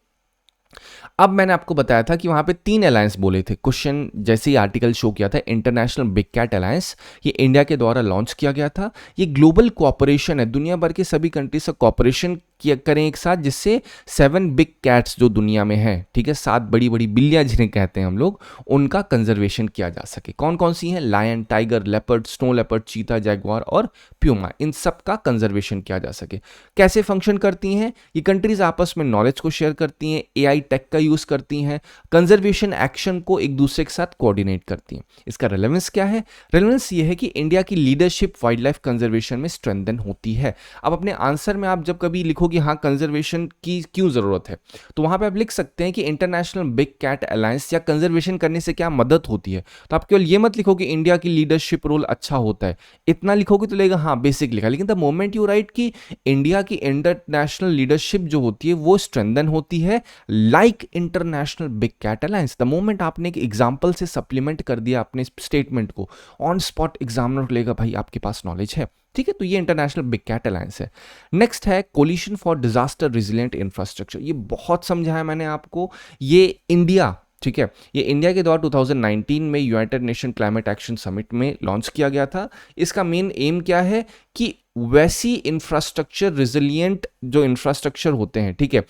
अब मैंने आपको बताया था कि वहां पे 3 अलायंस बोले थे। क्वेश्चन जैसे ही आर्टिकल शो किया था, इंटरनेशनल बिग कैट अलायंस, ये इंडिया के द्वारा लॉन्च किया गया था। ये ग्लोबल कोऑपरेशन है, दुनिया भर के सभी कंट्रीज से कोऑपरेशन करें एक साथ, जिससे 7 बिग कैट्स जो दुनिया में है, ठीक है, 7 बड़ी बड़ी बिल्लियां जिन्हें कहते हैं हम लोग, उनका कंजर्वेशन किया जा सके। कौन कौन सी हैं? Lion, tiger, leopard, snow leopard, cheetah, jaguar और प्यूमा, इन सब का कंजर्वेशन किया जा सके। कैसे फंक्शन करती हैं ये कंट्रीज? आपस में नॉलेज को शेयर करती हैं, एआई टेक का यूज करती हैं, कंजर्वेशन एक्शन को एक दूसरे के साथ कोऑर्डिनेट करती हैं। इसका रेलेवेंस क्या है? रेलेवेंस ये है कि इंडिया की लीडरशिप वाइल्ड लाइफ कंजर्वेशन में स्ट्रेंथन होती है। अब अपने आंसर में आप जब कभी लिखो कि हाँ कंजर्वेशन की क्यों जरूरत है, तो वहां पे आप लिख सकते हैं कि इंटरनेशनल बिग कैट अलायंस या कंजर्वेशन करने से क्या मदद होती है। तो आप केवल ये मत लिखो कि इंडिया की लीडरशिप रोल अच्छा होता है, इतना लिखोगे तो लगेगा हाँ बेसिक लिखा, लेकिन द मोमेंट यू राइट कि इंडिया की इंटरनेशनल लीडरशिप जो होती है वो स्ट्रेंथन होती है like international big cat alliance, the moment आपने एक एग्जांपल से सप्लीमेंट कर दिया अपने स्टेटमेंट को, ऑन स्पॉट एग्जामिनर को लेगा भाई आपके पास नॉलेज है, ठीक है। तो ये इंटरनेशनल बिग कैट अलायंस है। नेक्स्ट है coalition for disaster resilient infrastructure. ये बहुत समझाया मैंने आपको, ये इंडिया, ठीक है, ये इंडिया के द्वारा 2019 में United Nation climate action summit में लॉन्च किया गया था। इसका मेन एम क्या है कि वैसी इंफ्रास्ट्रक्चर, रेजिलिएंट जो इंफ्रास्ट्रक्चर होते हैं, ठीक है,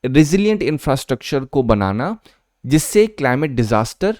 रेजिलिएंट इंफ्रास्ट्रक्चर को बनाना जिससे क्लाइमेट डिजास्टर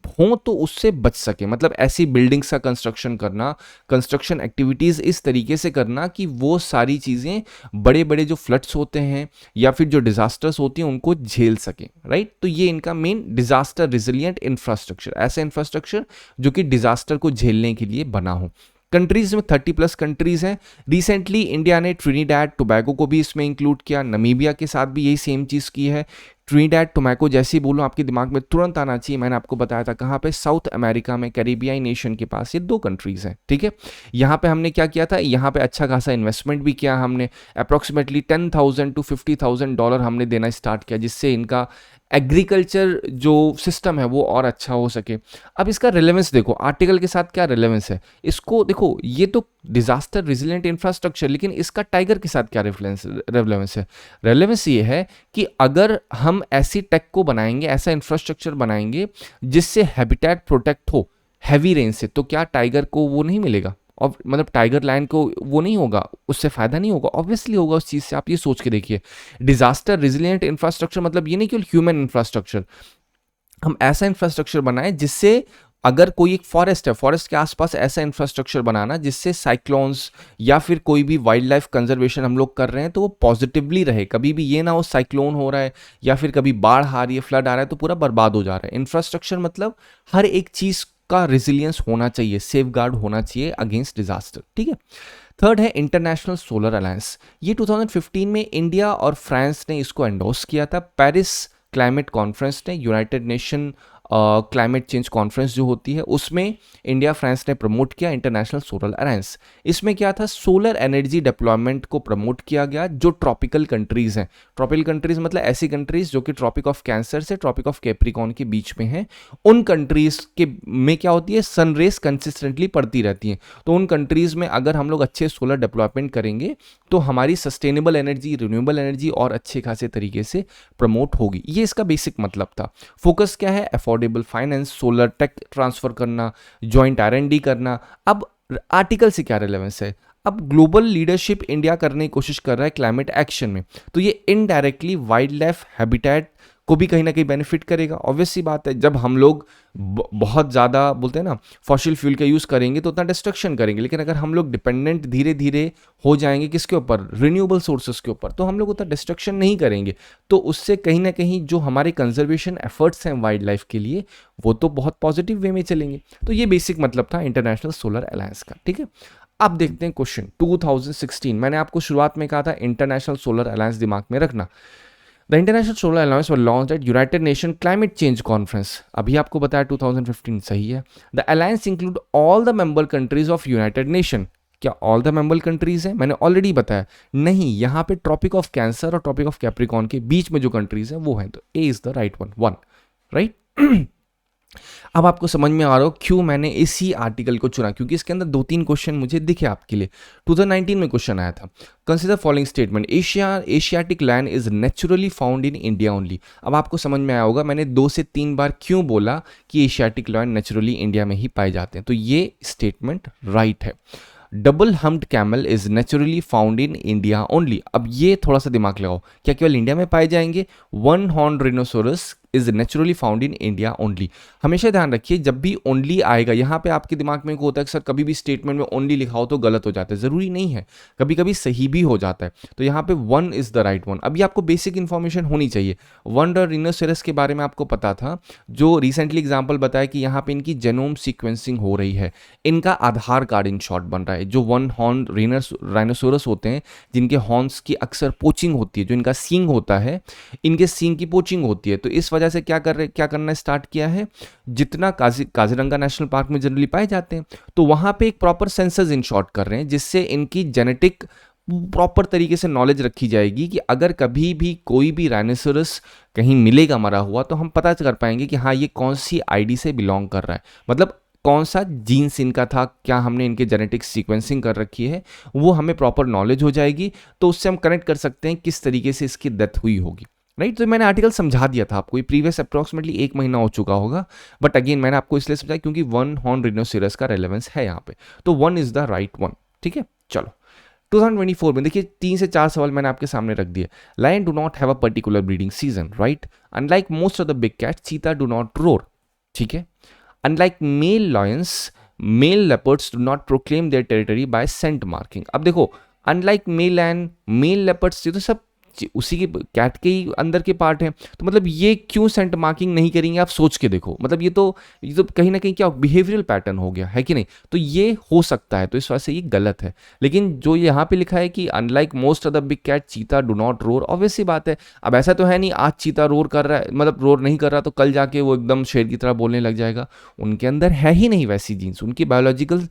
हो तो उससे बच सके। मतलब ऐसी बिल्डिंग्स का कंस्ट्रक्शन करना, कंस्ट्रक्शन एक्टिविटीज इस तरीके से करना कि वो सारी चीजें, बड़े बड़े जो फ्लड्स होते हैं या फिर जो डिजास्टर्स होती हैं उनको झेल सकें, राइट। तो ये इनका मेन डिजास्टर रेजिलिएंट इंफ्रास्ट्रक्चर, ऐसा इंफ्रास्ट्रक्चर जो कि डिजास्टर को झेलने के लिए बना हो। कंट्रीज में 30+ कंट्रीज हैं। रिसेंटली इंडिया ने ट्रिनिडैड टोबैगो को भी इसमें इंक्लूड किया, नमीबिया के साथ भी यही सेम चीज़ की है। ट्रिनिडैड टोबैगो जैसे ही बोलूँ आपके दिमाग में तुरंत आना चाहिए, मैंने आपको बताया था कहाँ पे, साउथ अमेरिका में, कैरिबियाई नेशन के पास ये 2 कंट्रीज हैं, ठीक है। यहाँ पे हमने क्या किया था, यहाँ पे अच्छा खासा इन्वेस्टमेंट भी किया हमने, अप्रॉक्सीमेटली $10,000 to $50,000 हमने देना स्टार्ट किया, जिससे इनका एग्रीकल्चर जो सिस्टम है वो और अच्छा हो सके। अब इसका रिलेवेंस देखो, आर्टिकल के साथ क्या रिलेवेंस है, इसको देखो, ये तो डिजास्टर रेजिलिएंट इंफ्रास्ट्रक्चर, लेकिन इसका टाइगर के साथ क्या रेलेवेंस है? रेलेवेंस ये है कि अगर हम ऐसी टेक को बनाएंगे, ऐसा इंफ्रास्ट्रक्चर बनाएंगे जिससे हैबिटेट प्रोटेक्ट हो हैवी रेन से, तो क्या टाइगर को वो नहीं मिलेगा? और मतलब टाइगर लायन को वो नहीं होगा, उससे फायदा नहीं होगा? ऑब्वियसली होगा उस चीज से। आप ये सोच के देखिए, डिजास्टर रेजिलिएंट इंफ्रास्ट्रक्चर मतलब ये नहीं केवल ह्यूमन इंफ्रास्ट्रक्चर, हम ऐसा इंफ्रास्ट्रक्चर बनाएं जिससे अगर कोई एक फॉरेस्ट है, फॉरेस्ट के आसपास ऐसा इंफ्रास्ट्रक्चर बनाना जिससे साइक्लोन्स या फिर कोई भी वाइल्ड लाइफ कंजर्वेशन हम लोग कर रहे हैं तो वो पॉजिटिवली रहे। कभी भी ये ना हो साइक्लोन हो रहा है या फिर कभी बाढ़ आ रही है, फ्लड आ रहा है तो पूरा बर्बाद हो जा रहा है। इंफ्रास्ट्रक्चर मतलब हर एक चीज का रेजिलियंस होना चाहिए, सेफगार्ड होना चाहिए अगेंस्ट डिजास्टर, ठीक है। थर्ड है इंटरनेशनल सोलर अलायंस। ये 2015 में इंडिया और फ्रांस ने इसको एंडोर्स किया था। पेरिस क्लाइमेट कॉन्फ्रेंस ने, United Nation climate change conference जो होती है, उसमें इंडिया फ्रांस ने प्रमोट किया इंटरनेशनल सोलर अलायंस। इसमें क्या था, सोलर एनर्जी डिप्लॉयमेंट को प्रमोट किया गया जो ट्रॉपिकल कंट्रीज हैं। ट्रॉपिकल कंट्रीज मतलब ऐसी कंट्रीज जो कि ट्रॉपिक ऑफ कैंसर से ट्रॉपिक ऑफ कैप्रिकॉर्न के बीच में हैं। उन कंट्रीज के में क्या होती है, सन रेज कंसिस्टेंटली पड़ती रहती हैं। तो उन कंट्रीज में अगर हम लोग अच्छे सोलर डेवलपमेंट करेंगे तो हमारी सस्टेनेबल एनर्जी, रिन्यूएबल एनर्जी और अच्छे खासे तरीके से प्रमोट होगी। ये इसका बेसिक मतलब था। फोकस क्या है, affordable finance, solar tech transfer करना, जॉइंट R&D करना। अब आर्टिकल से क्या रिलेवेंस है, अब ग्लोबल लीडरशिप इंडिया करने की कोशिश कर रहा है क्लाइमेट एक्शन में, तो ये इनडायरेक्टली वाइल्ड लाइफ हैबिटेट को भी कहीं ना कहीं बेनिफिट करेगा। ऑब्वियस सी बात है, जब हम लोग बहुत ज़्यादा बोलते हैं ना फॉसिल फ्यूल का यूज़ करेंगे तो उतना डिस्ट्रक्शन करेंगे, लेकिन अगर हम लोग डिपेंडेंट धीरे धीरे हो जाएंगे किसके ऊपर, रिन्यूएबल सोर्सेस के ऊपर, तो हम लोग उतना डिस्ट्रक्शन नहीं करेंगे। तो उससे कहीं ना कहीं जो हमारे कंजर्वेशन एफर्ट्स हैं वाइल्ड लाइफ के लिए वो तो बहुत पॉजिटिव वे में चलेंगे। तो ये बेसिक मतलब था इंटरनेशनल सोलर अलायंस का। ठीक है, अब देखते हैं क्वेश्चन 2016। मैंने आपको शुरुआत में कहा था इंटरनेशनल सोलर अलायंस दिमाग में रखना। The international solar alliance were launched at United Nation climate change conference. अभी आपको बताया 2015 सही है। The alliance include all the member countries of United Nation. क्या ऑल द मेंबर कंट्रीज हैं? मैंने ऑलरेडी बताया नहीं, यहाँ पे ट्रॉपिक ऑफ कैंसर और ट्रॉपिक ऑफ कैप्रिकॉर्न के बीच में जो कंट्रीज हैं वो हैं, तो A is the right one, right. अब आपको समझ में आ रहा हो क्यों मैंने इसी आर्टिकल को चुना, क्योंकि इसके अंदर 2-3 क्वेश्चन मुझे दिखे आपके लिए। 2019 में क्वेश्चन आया था, consider following statement, Asiatic land is naturally found in India only. अब आपको समझ में आया होगा मैंने 2 से 3 बार क्यों बोला कि एशियाटिक लैंड नेचुरली इंडिया में ही पाए जाते हैं, तो ये स्टेटमेंट राइट है। Double humped camel is naturally found in India only. अब ये थोड़ा सा दिमाग लगाओ, क्या केवल इंडिया में पाए जाएंगे? One horn rhinoceros is naturally found in India only. हमेशा ध्यान रखिए जब भी ओनली आएगा, यहाँ पे आपके दिमाग में होता है कि सर कभी भी स्टेटमेंट में ओनली लिखा हो तो गलत हो जाता है, जरूरी नहीं है, कभी कभी सही भी हो जाता है। तो यहाँ पे one is the right one. अभी आपको बेसिक इंफॉर्मेशन होनी चाहिए। वन रिनोसेरस के बारे में आपको पता था, जो रिसेंटली एग्जाम्पल बताया कि यहाँ पे इनकी जेनोम सीक्वेंसिंग हो रही है, इनका आधार कार्ड इन शॉर्ट बन रहा है। जो वन हॉर्न राइनोसोरस होते हैं जिनके हॉर्न्स की अक्सर पोचिंग होती है, जो इनका सींग होता है, इनके सींग की पोचिंग होती है, तो इस वजह से क्या करना स्टार्ट किया है, जितना काजीरंगा नेशनल पार्क में जनरली पाए जाते हैं, तो वहां पे एक प्रॉपर सेंसस इन शॉर्ट कर रहे हैं, जिससे इनकी जेनेटिक प्रॉपर तरीके से नॉलेज रखी जाएगी कि अगर कभी भी कोई भी राइनोसोरस कहीं मिलेगा मरा हुआ तो हम पता कर पाएंगे कि हाँ ये कौन सी आईडी से बिलोंग कर रहा है, मतलब कौन सा जीन्स इनका था, क्या हमने इनके जेनेटिक सीक्वेंसिंग कर रखी है, वो हमें प्रॉपर नॉलेज हो जाएगी। तो उससे हम कनेक्ट कर सकते हैं किस तरीके से इसकी डेथ हुई होगी, राइट। तो मैंने आर्टिकल समझा दिया था आपको, ये प्रीवियस अप्रॉक्सीमेटली 1 महीना हो चुका होगा, बट अगेन मैंने आपको इसलिए समझाया क्योंकि वन हॉर्न रिनोसेरस का रेलेवेंस है यहाँ पे, तो one is the right one. ठीक है, चलो 2024 में देखिए 3 से 4 सवाल मैंने आपके सामने रख दिए। Lion do not have a particular breeding season, right. Unlike most of the big cat, cheetah do not roar, ठीक है। Unlike male lions, male leopards do not proclaim their territory by scent marking. अब देखो unlike male and male leopards, ये तो सब उसी के कैट के ही अंदर के पार्ट हैं, तो मतलब ये क्यों सेंट मार्किंग नहीं करेंगे, आप सोच के देखो। मतलब ये तो कहीं ना कहीं क्या बिहेवियरल पैटर्न हो गया है कि नहीं, तो ये हो सकता है, तो इस वजह से ये गलत है। लेकिन जो यहाँ पे लिखा है कि unlike most of the big cat cheetah do not roar, obvious सी बात है। अब ऐसा तो है नहीं आज चीता रोर कर रहा है, मतलब रोर नहीं कर रहा तो कल जाके वो एकदम शेर की तरह बोलने लग जाएगा, उनके अंदर है ही नहीं वैसी जीन्स, उनकी बायोलॉजिकल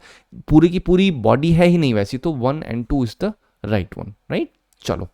पूरी की पूरी बॉडी है ही नहीं वैसी, तो 1 और 2 is the right one, right. चलो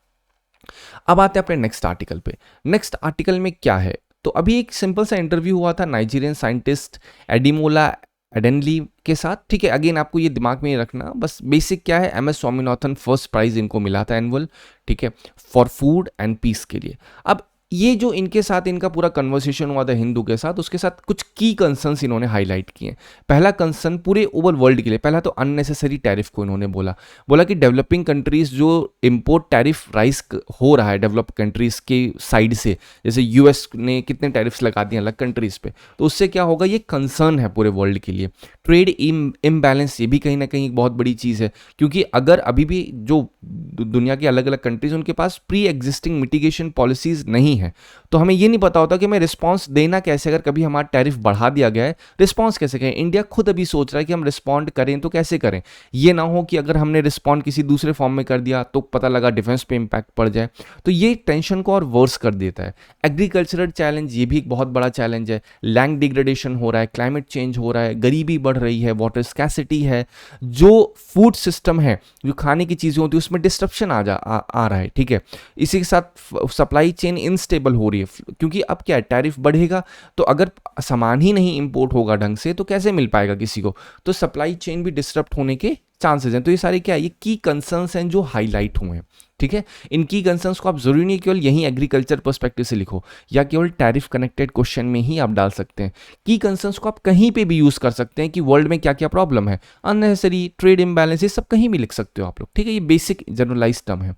अब आते हैं अपने नेक्स्ट आर्टिकल पे। नेक्स्ट आर्टिकल में क्या है, तो अभी एक सिंपल सा इंटरव्यू हुआ था नाइजीरियन साइंटिस्ट एडिमोला एडेनली के साथ, ठीक है। अगेन आपको ये दिमाग में रखना, बस बेसिक क्या है, MS स्वामीनाथन फर्स्ट प्राइज इनको मिला था एनुअल, ठीक है, फॉर फूड एंड पीस के लिए। अब ये जो इनके साथ इनका पूरा कन्वर्सेशन हुआ था हिंदू के साथ, उसके साथ कुछ की कंसर्न्स इन्होंने हाईलाइट किए। पहला कंसर्न पूरे ओवर वर्ल्ड के लिए, पहला तो अननेसेसरी टैरिफ को इन्होंने बोला कि डेवलपिंग कंट्रीज जो इंपोर्ट टैरिफ राइज हो रहा है डेवलप कंट्रीज के साइड से, जैसे US ने कितने टैरिफ्स लगा दिए अलग कंट्रीज पे, तो उससे क्या होगा, ये कंसर्न है पूरे वर्ल्ड के लिए। ट्रेड इम्बैलेंस, ये भी कहीं ना कहीं एक बहुत बड़ी चीज़ है, क्योंकि अगर अभी भी जो दुनिया की अलग अलग कंट्रीज उनके पास प्री एग्जिस्टिंग मिटिगेशन पॉलिसीज नहीं है, तो हमें ये नहीं पता होता कि हमें रिस्पांस देना कैसे, अगर कभी हमारा टैरिफ बढ़ा दिया गया है रिस्पांस कैसे करें। इंडिया खुद अभी सोच रहा है कि हम रिस्पॉन्ड करें तो कैसे करें, ये ना हो कि अगर हमने रिस्पॉन्ड किसी दूसरे फॉर्म में कर दिया तो पता लगा डिफेंस पे इम्पैक्ट पड़ जाए, तो ये टेंशन को और वर्स कर देता है। एग्रीकल्चरल चैलेंज, ये भी एक बहुत बड़ा चैलेंज है, लैंड डिग्रेडेशन हो रहा है, क्लाइमेट चेंज हो रहा है, गरीबी बढ़ रही है, वाटर स्कैसिटी है, जो फूड सिस्टम है, जो खाने की चीज़ें होती है उसमें डिस्ट्रप्शन आ रहा है, ठीक है। इसी के साथ सप्लाई चेन इनस्टेबल हो रही है, क्योंकि अब क्या है, टैरिफ बढ़ेगा तो अगर सामान ही नहीं इंपोर्ट होगा ढंग से तो कैसे मिल पाएगा किसी को, तो सप्लाई चेन भी डिस्टर्ब होने के चांसेस हैं। तो ये सारे क्या है, ये की कंसर्न्स हैं जो हाईलाइट हुए हैं, ठीक है। इनकी कंसर्न्स को आप जरूरी नहीं केवल यहीं एग्रीकल्चर पर्सपेक्टिव से लिखो या केवल टैरिफ कनेक्टेड क्वेश्चन में ही आप डाल सकते हैं। की कंसर्न्स को आप कहीं पे भी यूज कर सकते हैं कि वर्ल्ड में क्या क्या प्रॉब्लम है, अननेसेसरी ट्रेड इम्बैलेंस, ये सब कहीं भी लिख सकते हो आप लोग, ठीक है। ये बेसिक जनरलाइज टर्म है।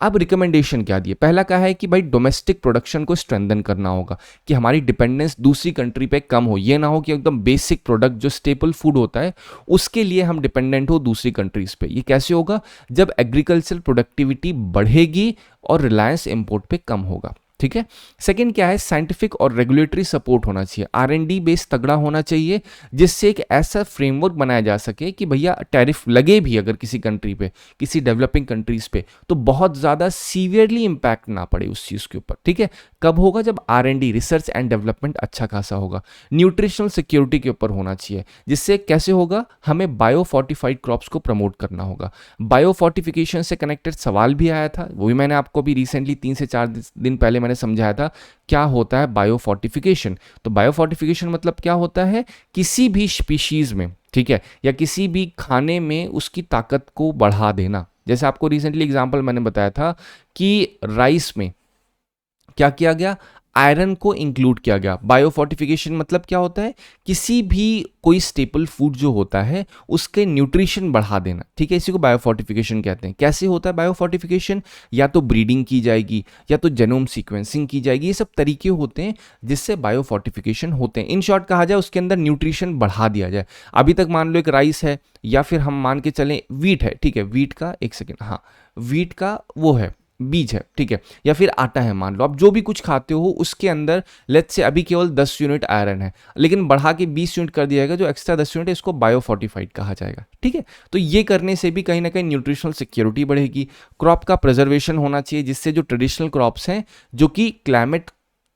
अब रिकमेंडेशन क्या दिए, पहला कहा है कि भाई डोमेस्टिक प्रोडक्शन को स्ट्रेंथन करना होगा, कि हमारी डिपेंडेंस दूसरी कंट्री पे कम हो, ये ना हो कि एकदम बेसिक प्रोडक्ट जो स्टेपल फूड होता है उसके लिए हम डिपेंडेंट हो दूसरी कंट्रीज पे। ये कैसे होगा, जब एग्रीकल्चर प्रोडक्टिविटी बढ़ेगी और रिलायंस इंपोर्ट पे कम होगा, ठीक है। सेकंड क्या है, साइंटिफिक और रेगुलेटरी सपोर्ट होना चाहिए, R&D बेस तगड़ा होना चाहिए, जिससे एक ऐसा फ्रेमवर्क बनाया जा सके कि भैया टैरिफ लगे भी अगर किसी कंट्री पे, किसी डेवलपिंग कंट्रीज पे, तो बहुत ज़्यादा सीवियरली इंपैक्ट ना पड़े उस चीज़ के ऊपर, ठीक है। कब होगा, जब R&D रिसर्च एंड डेवलपमेंट अच्छा खासा होगा। न्यूट्रिशनल सिक्योरिटी के ऊपर होना चाहिए, जिससे कैसे होगा, हमें बायोफोर्टिफाइड क्रॉप्स को प्रमोट करना होगा। बायोफोर्टिफिकेशन से कनेक्टेड सवाल भी आया था, वो भी मैंने आपको भी रिसेंटली 3 से 4 दिन पहले मैंने समझाया था क्या होता है बायोफोर्टिफिकेशन। तो बायोफोर्टिफिकेशन मतलब क्या होता है, किसी भी स्पीशीज में, ठीक है, या किसी भी खाने में उसकी ताकत को बढ़ा देना। जैसे आपको रिसेंटली एग्जांपल मैंने बताया था कि राइस में क्या किया गया, आयरन को इंक्लूड किया गया। बायोफोर्टिफिकेशन मतलब क्या होता है, किसी भी कोई स्टेपल फूड जो होता है उसके न्यूट्रिशन बढ़ा देना, ठीक है, इसी को बायोफोर्टिफिकेशन कहते हैं। कैसे होता है बायोफोर्टिफिकेशन, या तो ब्रीडिंग की जाएगी या तो जेनोम सीक्वेंसिंग की जाएगी, ये सब तरीके होते हैं जिससे बायोफोर्टिफिकेशन होते हैं। इन शॉर्ट कहा जाए उसके अंदर न्यूट्रिशन बढ़ा दिया जाए। अभी तक मान लो एक राइस है, या फिर हम मान के चलें वीट है, ठीक है, वीट का एक सेकेंड, हाँ वीट का वो है बीज है, ठीक है, या फिर आटा है, मान लो आप जो भी कुछ खाते हो उसके अंदर लेट्स से अभी केवल 10 यूनिट आयरन है, लेकिन बढ़ा के 20 यूनिट कर दिया जाएगा, जो एक्स्ट्रा 10 यूनिट है इसको बायोफोर्टिफाइड कहा जाएगा, ठीक है। तो ये करने से भी कहीं ना कहीं न्यूट्रिशनल सिक्योरिटी बढ़ेगी। क्रॉप का प्रिजर्वेशन होना चाहिए, जिससे जो ट्रेडिशनल क्रॉप्स हैं जो कि क्लाइमेट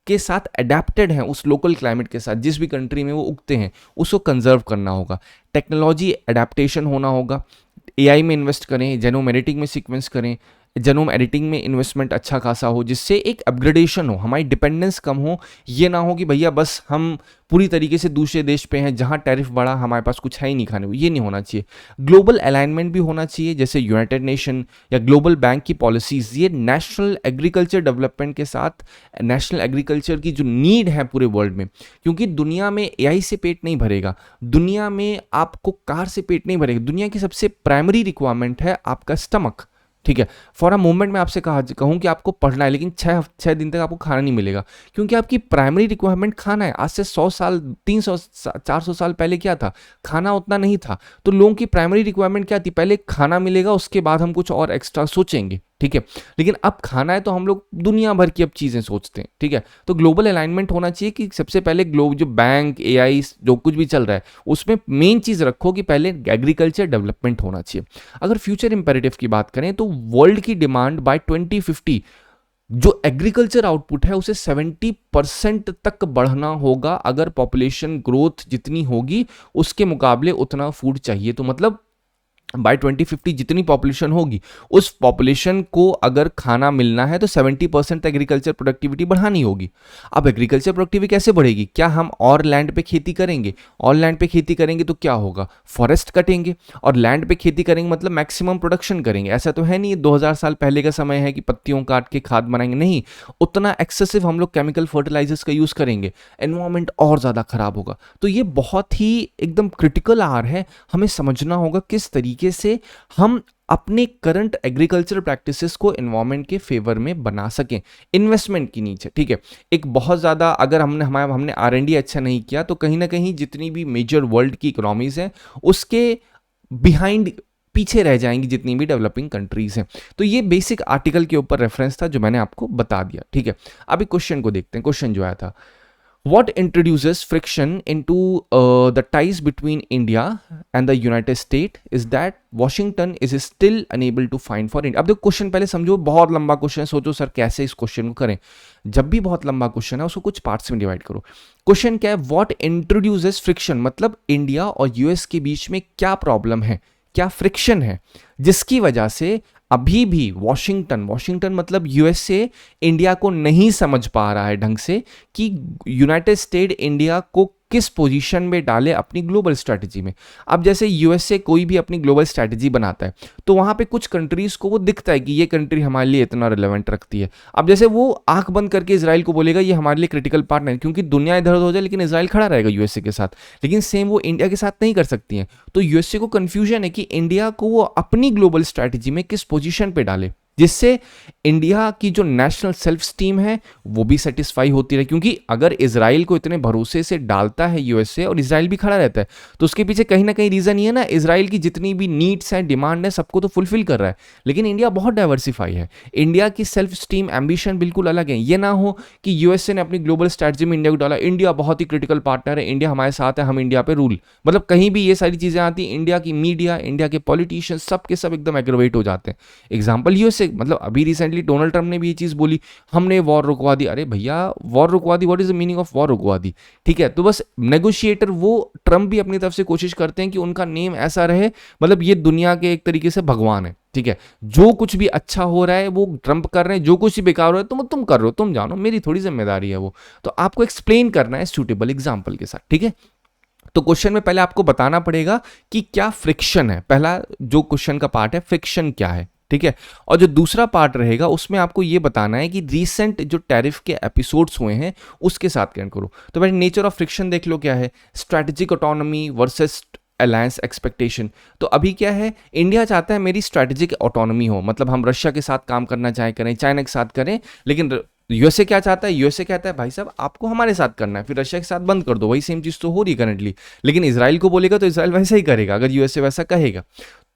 के साथ अडेप्टेड हैं, उस लोकल क्लाइमेट के साथ जिस भी कंट्री में वो उगते हैं, उसको कंजर्व करना होगा। टेक्नोलॉजी अडेप्टेशन होना होगा, AI में इन्वेस्ट करें, जेनोम एडिटिंग में सीक्वेंस करें, जेनोम एडिटिंग में इन्वेस्टमेंट अच्छा खासा हो, जिससे एक अपग्रेडेशन हो, हमारी डिपेंडेंस कम हो। ये ना हो कि भैया बस हम पूरी तरीके से दूसरे देश पे हैं जहां टैरिफ बढ़ा हमारे पास कुछ है ही नहीं खाने को, ये नहीं होना चाहिए। ग्लोबल अलाइनमेंट भी होना चाहिए, जैसे यूनाइटेड नेशन या ग्लोबल बैंक की पॉलिसीज, ये नेशनल एग्रीकल्चर डेवलपमेंट के साथ नेशनल एग्रीकल्चर की जो नीड है पूरे वर्ल्ड में, क्योंकि दुनिया में AI से पेट नहीं भरेगा, दुनिया में आपको कार से पेट नहीं भरेगा, दुनिया की सबसे प्राइमरी रिक्वायरमेंट है आपका स्टमक, ठीक है। फॉर अ मोमेंट मैं आपसे कहूँ कि आपको पढ़ना है, लेकिन 6 दिन तक आपको खाना नहीं मिलेगा, क्योंकि आपकी प्राइमरी रिक्वायरमेंट खाना है। आज से 100 साल 300 400 साल पहले क्या था, खाना उतना नहीं था, तो लोगों की प्राइमरी रिक्वायरमेंट क्या थी, पहले खाना मिलेगा उसके बाद हम कुछ और एक्स्ट्रा सोचेंगे, ठीक है। लेकिन अब खाना है तो हम लोग दुनिया भर की अब चीज़ें सोचते हैं, ठीक है। तो ग्लोबल अलाइनमेंट होना चाहिए कि सबसे पहले जो बैंक AI जो कुछ भी चल रहा है उसमें मेन चीज़ रखो कि पहले एग्रीकल्चर डेवलपमेंट होना चाहिए। अगर फ्यूचर इंपेरेटिव की बात करें तो वर्ल्ड की डिमांड बाय 2050 जो एग्रीकल्चर आउटपुट है उसे 70% तक बढ़ना होगा। अगर पॉपुलेशन ग्रोथ जितनी होगी उसके मुकाबले उतना फूड चाहिए, तो मतलब बाय 2050 जितनी पॉपुलेशन होगी उस पॉपुलेशन को अगर खाना मिलना है तो 70% एग्रीकल्चर प्रोडक्टिविटी बढ़ानी होगी। अब एग्रीकल्चर प्रोडक्टिविटी कैसे बढ़ेगी, क्या हम और लैंड पे खेती करेंगे, और लैंड पे खेती करेंगे तो क्या होगा, फॉरेस्ट कटेंगे, और लैंड पे खेती करेंगे मतलब मैक्सिमम प्रोडक्शन करेंगे। ऐसा तो है नहीं 2000 साल पहले का समय है कि पत्तियों काट के खाद बनाएंगे, नहीं, उतना एक्सेसिव हम लोग केमिकल फर्टिलाइजर्स का यूज करेंगे, एनवायरमेंट और ज्यादा खराब होगा। तो ये बहुत ही एकदम क्रिटिकल आर है, हमें समझना होगा किस तरीके से हम अपने करंट एग्रीकल्चर प्रैक्टिसेस को एनवायरमेंट के फेवर में बना सकें। इन्वेस्टमेंट की नीचे, ठीक है, एक बहुत ज़्यादा अगर हमने R&D अच्छा नहीं किया तो कहीं ना कहीं जितनी भी मेजर वर्ल्ड की इकोनॉमीज हैं उसके बिहाइंड पीछे रह जाएंगी जितनी भी डेवलपिंग कंट्रीज हैं। तो ये बेसिक आर्टिकल के ऊपर रेफरेंस था जो मैंने आपको बता दिया, ठीक है। अभी क्वेश्चन को देखते हैं। क्वेश्चन जो आया था, What introduces friction into the ties between India and the United States is that Washington is still unable to find for India। अब देखो क्वेश्चन पहले समझो, बहुत लंबा क्वेश्चन है, सोचो सर कैसे इस क्वेश्चन को करें। जब भी बहुत लंबा क्वेश्चन है उसको कुछ पार्ट्स में डिवाइड करो। क्वेश्चन क्या है, व्हाट इंट्रोड्यूसेस फ्रिक्शन, मतलब इंडिया और US के बीच में क्या प्रॉब्लम है, क्या फ्रिक्शन है जिसकी वजह से अभी भी वॉशिंगटन मतलब USA इंडिया को नहीं समझ पा रहा है ढंग से कि यूनाइटेड स्टेट इंडिया को किस पोजीशन में डाले अपनी ग्लोबल स्ट्रैटेजी में। अब जैसे यूएसए कोई भी अपनी ग्लोबल स्ट्रैटेजी बनाता है तो वहाँ पे कुछ कंट्रीज को वो दिखता है कि ये कंट्री हमारे लिए इतना रिलेवेंट रखती है। अब जैसे वो आंख बंद करके इजराइल को बोलेगा ये हमारे लिए क्रिटिकल पार्टनर है, क्योंकि दुनिया इधर उधर हो जाए लेकिन इजराइल खड़ा रहेगा यूएसए के साथ, लेकिन सेम वो इंडिया के साथ नहीं कर सकती है। तो यूएसए को कंफ्यूजन है कि इंडिया को वो अपनी ग्लोबल स्ट्रैटेजी में किस पोजीशन पे डाले, जिससे इंडिया की जो नेशनल सेल्फ स्टीम है वो भी सेटिस्फाई होती रहे। क्योंकि अगर इजराइल को इतने भरोसे से डालता है यूएसए और इजराइल भी खड़ा रहता है तो उसके पीछे कहीं ना कहीं रीजन ये है ना, इजराइल की जितनी भी नीड्स हैं, डिमांड है, सबको तो फुलफिल कर रहा है। लेकिन इंडिया बहुत डाइवर्सिफाई है, इंडिया की सेल्फ स्टीम एम्बिशन बिल्कुल अलग है। ये ना हो कि यूएसए ने अपनी ग्लोबल स्ट्रैटेजी में इंडिया को डाला, इंडिया बहुत ही क्रिटिकल पार्टनर है, इंडिया हमारे साथ है, हम इंडिया पे रूल, मतलब कहीं भी ये सारी चीजें आती, इंडिया की मीडिया, इंडिया के पॉलिटिशियन सब के सब एकदम एग्रोवेट हो जाते हैं। एग्जाम्पल यूएसए, मतलब अभी रिसेंटली डोनाल्ड ट्रंप ने भी ये चीज बोली, हमने वॉर रुकवा दी। अरे भैया वॉर रुकवा दी, what is the meaning of war रुकवा दी? ठीक है, तो बस नेगोशिएटर वो ट्रंप भी अपनी तरफ से कोशिश करते हैं कि उनका नेम ऐसा रहे, मतलब ये दुनिया के एक तरीके से भगवान है। ठीक है, जो कुछ भी अच्छा हो रहा है वो ट्रंप कर रहे हैं, जो कुछ भी बेकार हो रहा है तुम कर रहे हो, तुम जानो, मेरी थोड़ी जिम्मेदारी है वो। तो आपको एक्सप्लेन करना है सूटेबल एग्जाम्पल के साथ। ठीक है, तो क्वेश्चन में पहले आपको बताना पड़ेगा कि क्या फ्रिक्शन है। पहला जो क्वेश्चन का पार्ट है फ्रिक्शन क्या है, ठीक है। और जो दूसरा पार्ट रहेगा उसमें आपको ये बताना है कि रीसेंट जो टैरिफ के एपिसोड्स हुए हैं उसके साथ कनेक्ट करो। तो पहले नेचर ऑफ फ्रिक्शन देख लो क्या है, strategic autonomy versus alliance expectation. तो अभी क्या है, इंडिया चाहता है मेरी स्ट्रैटेजिक ऑटोनॉमी हो, मतलब हम रशिया के साथ काम करना चाहे करें, चाइना के साथ करें, लेकिन यूएसए क्या चाहता है, यूएसए कहता है भाई साहब आपको हमारे साथ करना है, फिर रशिया के साथ बंद कर दो। वही सेम चीज तो हो रही है करंटली, लेकिन इजराइल को बोलेगा तो इजराइल वैसा ही करेगा अगर यूएसए वैसा कहेगा।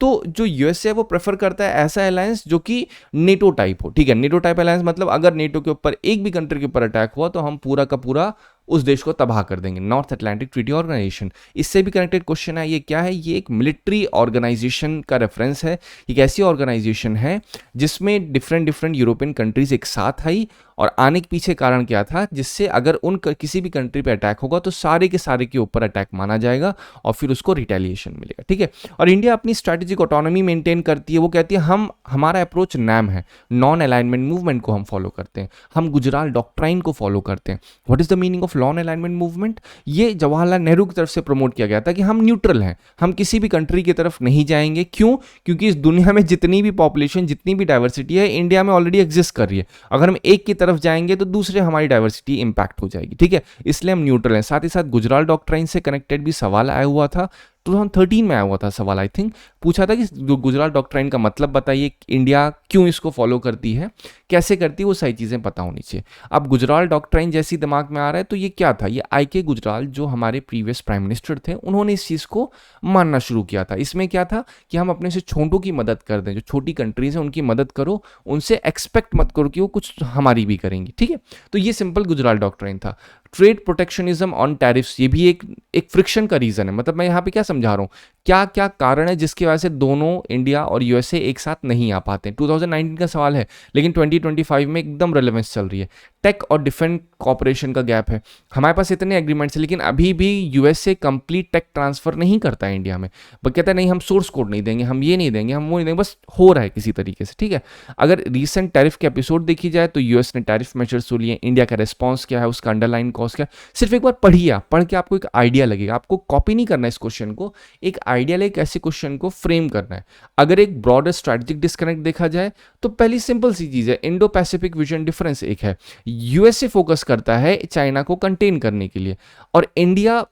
तो जो यूएसए वो प्रेफर करता है ऐसा अलायंस जो कि नेटो टाइप हो। ठीक है, नेटो टाइप अलायंस मतलब अगर नेटो के ऊपर एक भी कंट्री के ऊपर अटैक हुआ तो हम पूरा का पूरा उस देश को तबाह कर देंगे, नॉर्थ अटलांटिक ट्रीटी ऑर्गेनाइजेशन। इससे भी कनेक्टेड क्वेश्चन है, ये क्या है, ये एक मिलिट्री ऑर्गेनाइजेशन का रेफरेंस है। एक ऐसी ऑर्गेनाइजेशन है जिसमें डिफरेंट यूरोपियन कंट्रीज एक साथ आई, और आने के पीछे कारण क्या था, जिससे अगर किसी भी कंट्री पे अटैक होगा तो सारे के सारे के ऊपर अटैक माना जाएगा और फिर उसको रिटेलिएशन मिलेगा। ठीक है, और इंडिया अपनी स्ट्रैटेजिक ऑटोनॉमी मेंटेन करती है। वो कहती है हमारा अप्रोच नैम है, नॉन अलाइनमेंट मूवमेंट को हम फॉलो करते हैं, हम गुजराल डॉक्ट्राइन को फॉलो करते हैं। What is the meaning of non alignment movement? ये जवाहरलाल नेहरू की तरफ से प्रमोट किया गया था कि हम न्यूट्रल हैं, हम किसी भी कंट्री की तरफ नहीं जाएंगे। क्यों? क्योंकि इस दुनिया में जितनी भी पॉपुलेशन, जितनी भी डाइवर्सिटी है इंडिया में ऑलरेडी एग्जिस्ट कर रही है। अगर हम एक की तरफ जाएंगे तो दूसरे हमारी डाइवर्सिटी इंपैक्ट हो जाएगी। ठीक है, इसलिए हम न्यूट्रल हैं। साथ ही साथ गुजराल डॉक्ट्राइन से कनेक्टेड भी सवाल आया हुआ था, 2013 में आया हुआ था सवाल, आई थिंक पूछा था कि गुजरात डॉक्ट्राइन का मतलब बताइए, इंडिया क्यों इसको फॉलो करती है, कैसे करती है, वो सारी चीज़ें पता होनी चाहिए। अब गुजरात डॉक्ट्राइन जैसी दिमाग में आ रहा है तो ये क्या था, ये आई.के. गुजराल जो हमारे प्रीवियस प्राइम मिनिस्टर थे उन्होंने इस चीज़ को मानना शुरू किया था। इसमें क्या था कि हम अपने से छोटों की मदद कर दें, जो छोटी कंट्रीज हैं उनकी मदद करो, उनसे एक्सपेक्ट मत करो कि वो कुछ हमारी भी करेंगी। ठीक है, तो ये सिंपल गुजरात डॉक्ट्राइन था। ट्रेड प्रोटेक्शनिज्म ऑन टैरिफ्स, ये भी एक फ्रिक्शन का रीजन है। मतलब मैं यहाँ पे क्या समझा रहा हूँ, क्या क्या कारण है जिसकी वजह से दोनों इंडिया और यूएसए एक साथ नहीं आ पाते। 2019 का सवाल है लेकिन 2025 में एकदम रेलेवेंस चल रही है। टेक और डिफेंस कॉपरेशन का गैप है, हमारे पास इतने एग्रीमेंट्स हैं लेकिन अभी भी यूएसए कंप्लीट टेक ट्रांसफर नहीं करता है इंडिया में। वो कहता है नहीं हम सोर्स कोड नहीं देंगे, हम ये नहीं देंगे, हम वो नहीं देंगे, बस हो रहा है किसी तरीके से। ठीक है, अगर रीसेंट टैरिफ के एपिसोड देखी जाए तो यूएस ने टैरिफ मेजर्स तो लिए, इंडिया का रिस्पॉन्स क्या है, उसका अंडरलाइन कॉस्ट क्या है, सिर्फ एक बार पढ़िए, पढ़ के आपको एक आइडिया लगेगा। आपको कॉपी नहीं करना है इस क्वेश्चन को, एक आइडिया लेके ऐसे क्वेश्चन को फ्रेम करना है। अगर एक ब्रॉडर स्ट्रैटेजिक डिस्कनेक्ट देखा जाए तो पहली सिंपल सी चीज है, इंडो पैसिफिक विजन डिफरेंस एक है। यूएसए फोकस करता है चाइना को कंटेन करने के लिए, और इंडिया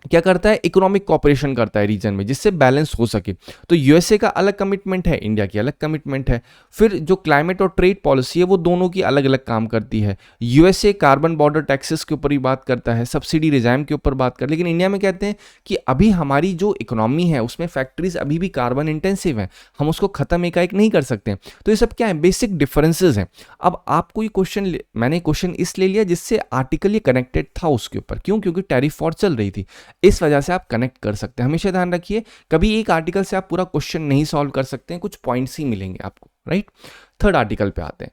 क्या करता है, इकोनॉमिक कॉपरेशन करता है रीजन में, जिससे बैलेंस हो सके। तो यूएसए का अलग कमिटमेंट है, इंडिया की अलग कमिटमेंट है। फिर जो क्लाइमेट और ट्रेड पॉलिसी है वो दोनों की अलग अलग काम करती है। यूएसए कार्बन बॉर्डर टैक्सेस के ऊपर ही बात करता है, सब्सिडी रिजाइम के ऊपर बात कर, लेकिन इंडिया में कहते हैं कि अभी हमारी जो इकोनॉमी है उसमें फैक्ट्रीज अभी भी कार्बन इंटेंसिव है, हम उसको खत्म एकाएक नहीं कर सकते। तो ये सब क्या है, बेसिक डिफरेंसेस हैं। अब आपको ये क्वेश्चन, मैंने क्वेश्चन इसलिए लिया जिससे आर्टिकल ये कनेक्टेड था उसके ऊपर। क्यों? क्योंकि टैरिफ वॉर चल रही थी, इस वजह से आप कनेक्ट कर सकते हैं। हमेशा ध्यान रखिए, कभी एक आर्टिकल से आप पूरा क्वेश्चन नहीं सॉल्व कर सकते हैं, कुछ पॉइंट्स ही मिलेंगे आपको, राइट। थर्ड आर्टिकल पे आते हैं।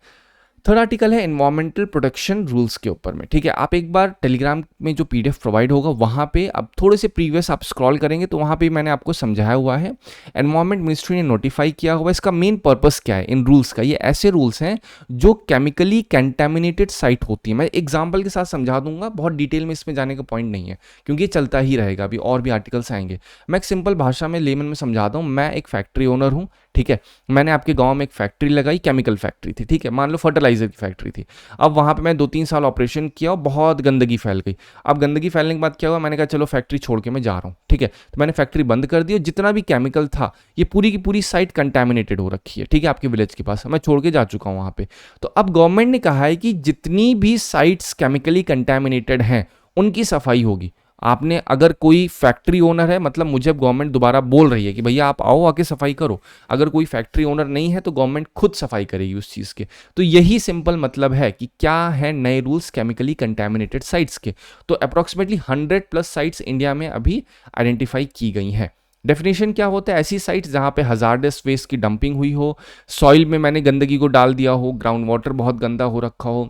थर्ड आर्टिकल है एनवायरमेंटल प्रोटेक्शन रूल्स के ऊपर में, ठीक है। आप एक बार टेलीग्राम में जो पीडीएफ प्रोवाइड होगा वहाँ पे अब थोड़े से प्रीवियस आप स्क्रॉल करेंगे तो वहाँ पे मैंने आपको समझाया हुआ है। एनवायरमेंट मिनिस्ट्री ने नोटिफाई किया हुआ, इसका मेन पर्पस क्या है इन रूल्स का। ये ऐसे रूल्स हैं जो केमिकली कंटेमिनेटेड साइट होती है। मैं एग्जाम्पल के साथ समझा दूंगा, बहुत डिटेल में इसमें जाने का पॉइंट नहीं है क्योंकि ये चलता ही रहेगा, अभी और भी आर्टिकल्स आएंगे। मैं एक सिंपल भाषा में लेमन में समझाता हूँ। मैं एक फैक्ट्री ओनर हूँ, ठीक है। मैंने आपके गांव में एक फैक्ट्री लगाई, केमिकल फैक्ट्री थी, ठीक है। मान लो फर्टिलाइजर की फैक्ट्री थी। अब वहां पे मैं 2-3 साल ऑपरेशन किया और बहुत गंदगी फैल गई। अब गंदगी फैलने के बाद क्या हुआ, मैंने कहा चलो फैक्ट्री छोड़ के मैं जा रहा हूँ, ठीक है। तो मैंने फैक्ट्री बंद कर दी और जितना भी केमिकल था ये पूरी की पूरी साइट कंटेमिनेटेड हो रखी है, ठीक है, आपके विलेज के पास। मैं छोड़ के जा चुका हूँ वहां पे। तो अब गवर्नमेंट ने कहा है कि जितनी भी साइट्स केमिकली कंटेमिनेटेड हैं उनकी सफाई होगी। आपने अगर कोई फैक्ट्री ओनर है, मतलब मुझे गवर्नमेंट दोबारा बोल रही है कि भैया आप आओ आके सफाई करो। अगर कोई फैक्ट्री ओनर नहीं है तो गवर्नमेंट खुद सफाई करेगी उस चीज़ के। तो यही सिंपल मतलब है कि क्या है नए रूल्स केमिकली कंटेमिनेटेड साइट्स के। तो अप्रॉक्सीमेटली 100+ साइट्स इंडिया में अभी आइडेंटिफाई की गई हैं। डेफिनेशन क्या होता है, ऐसी साइट्स जहां पे हजार्डस वेस्ट की डंपिंग हुई हो, सॉइल में मैंने गंदगी को डाल दिया हो, ग्राउंड वाटर बहुत गंदा हो रखा हो,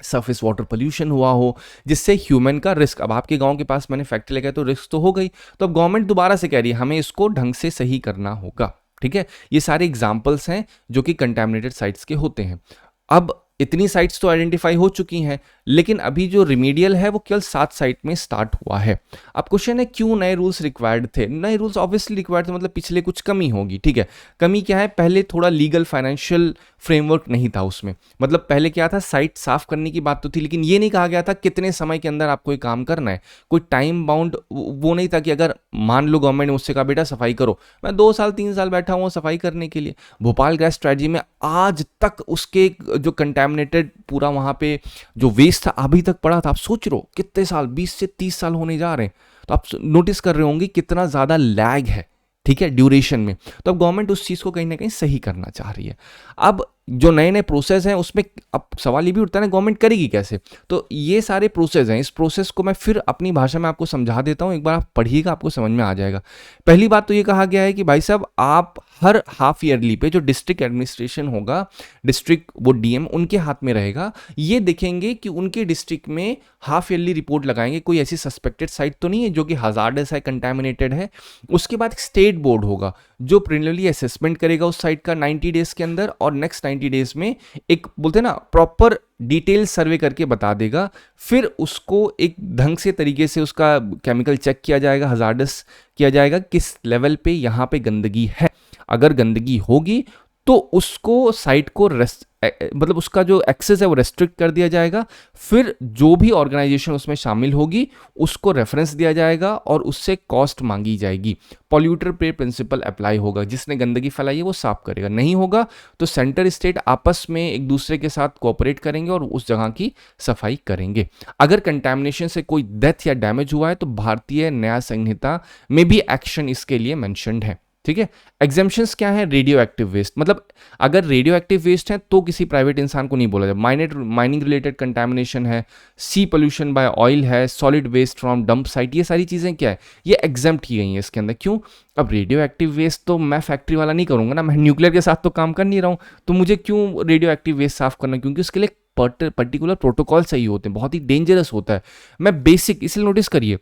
सरफेस वाटर पोल्यूशन हुआ हो, जिससे ह्यूमन का रिस्क। अब आपके गांव के पास मैंने फैक्ट्री लगाई तो रिस्क तो हो गई। तो अब गवर्नमेंट दोबारा से कह रही है हमें इसको ढंग से सही करना होगा, ठीक है। ये सारे एग्जाम्पल्स हैं जो कि कंटेमिनेटेड साइट्स के होते हैं। अब इतनी साइट्स तो आइडेंटिफाई हो चुकी हैं, लेकिन अभी जो रिमीडियल है वो केवल 7 साइट में स्टार्ट हुआ है। अब क्वेश्चन है क्यों नए रूल्स रिक्वायर्ड थे। नए रूल्स ऑब्वियसली रिक्वायर्ड थे, मतलब पिछले कुछ कमी होगी, ठीक है। कमी क्या है, पहले थोड़ा लीगल फाइनेंशियल फ्रेमवर्क नहीं था उसमें। मतलब पहले क्या था, साइट साफ करने की बात तो थी, लेकिन ये नहीं कहा गया था कितने समय के अंदर आपको ये काम करना है। कोई टाइम बाउंड वो नहीं था कि अगर मान लो गवर्नमेंट ने मुझसे कहा बेटा सफाई करो, मैं 2 साल 3 साल बैठा हूँ सफाई करने के लिए। भोपाल गैस ट्रेजेडी में आज तक उसके जो कंटेमिनेटेड पूरा वहां पे जो वेस्ट था अभी तक पड़ा था। आप सोच रहे हो कितने साल, 20 से 30 साल होने जा रहे हैं। तो आप नोटिस कर रहे होंगे कितना ज्यादा लैग है, ठीक है, ड्यूरेशन में। तो अब गवर्नमेंट उस चीज को कहीं ना कहीं सही करना चाह रही है। अब जो नए नए प्रोसेस हैं उसमें अब सवाल ये भी उठता है ना, गवर्नमेंट करेगी कैसे। तो ये सारे प्रोसेस हैं, इस प्रोसेस को मैं फिर अपनी भाषा में आपको समझा देता हूं, एक बार आप पढ़िएगा आपको समझ में आ जाएगा। पहली बात तो ये कहा गया है कि भाई साहब आप हर हाफ ईयरली पे जो डिस्ट्रिक्ट एडमिनिस्ट्रेशन होगा, डिस्ट्रिक्ट वो डीएम उनके हाथ में रहेगा, ये देखेंगे कि उनके डिस्ट्रिक्ट में हाफ ईयरली रिपोर्ट लगाएंगे कोई ऐसी सस्पेक्टेड साइट तो नहीं है जो कि हजार्डस है, कंटेमिनेटेड है। उसके बाद स्टेट बोर्ड होगा जो प्रिलिमिनरी असेसमेंट करेगा उस साइट का 90 डेज के अंदर, और नेक्स्ट 90 डेज में एक बोलते हैं ना प्रॉपर डिटेल सर्वे करके बता देगा। फिर उसको एक ढंग से तरीके से उसका केमिकल चेक किया जाएगा, हजार्डस किया जाएगा, किस लेवल पे यहाँ पे गंदगी है। अगर गंदगी होगी तो उसको साइट को मतलब उसका जो एक्सेस है वो रेस्ट्रिक्ट कर दिया जाएगा। फिर जो भी ऑर्गेनाइजेशन उसमें शामिल होगी उसको रेफरेंस दिया जाएगा और उससे कॉस्ट मांगी जाएगी। पॉल्यूटर पे प्रिंसिपल अप्लाई होगा, जिसने गंदगी फैलाई है वो साफ करेगा, नहीं होगा तो सेंटर स्टेट आपस में एक दूसरे के साथ कोऑपरेट करेंगे और उस जगह की सफाई करेंगे। अगर कंटैमिनेशन से कोई डेथ या डैमेज हुआ है तो भारतीय न्याय संहिता में भी एक्शन इसके लिए मेंशन्ड है, ठीक है। एग्जेम्पशंस क्या है, रेडियो एक्टिव वेस्ट, मतलब अगर रेडियो एक्टिव वेस्ट है तो किसी प्राइवेट इंसान को नहीं बोला जाए। माइनिंग रिलेटेड कंटैमिनेशन है, सी पोल्यूशन बाय ऑयल है, solid waste from dump site, ये सारी चीज़ें क्या है, ये एग्जेम्प्ट की गई हैं इसके अंदर। क्यों, अब रेडियो एक्टिव वेस्ट तो मैं फैक्ट्री वाला नहीं करूँगा ना, मैं न्यूक्लियर के साथ तो काम कर नहीं रहा हूँ, तो मुझे क्यों रेडियो एक्टिव वेस्ट साफ करना, क्योंकि उसके लिए पर्टिकुलर प्रोटोकॉल चाहिए होते हैं, बहुत ही डेंजरस होता है। मैं बेसिक इसलिए नोटिस करिए,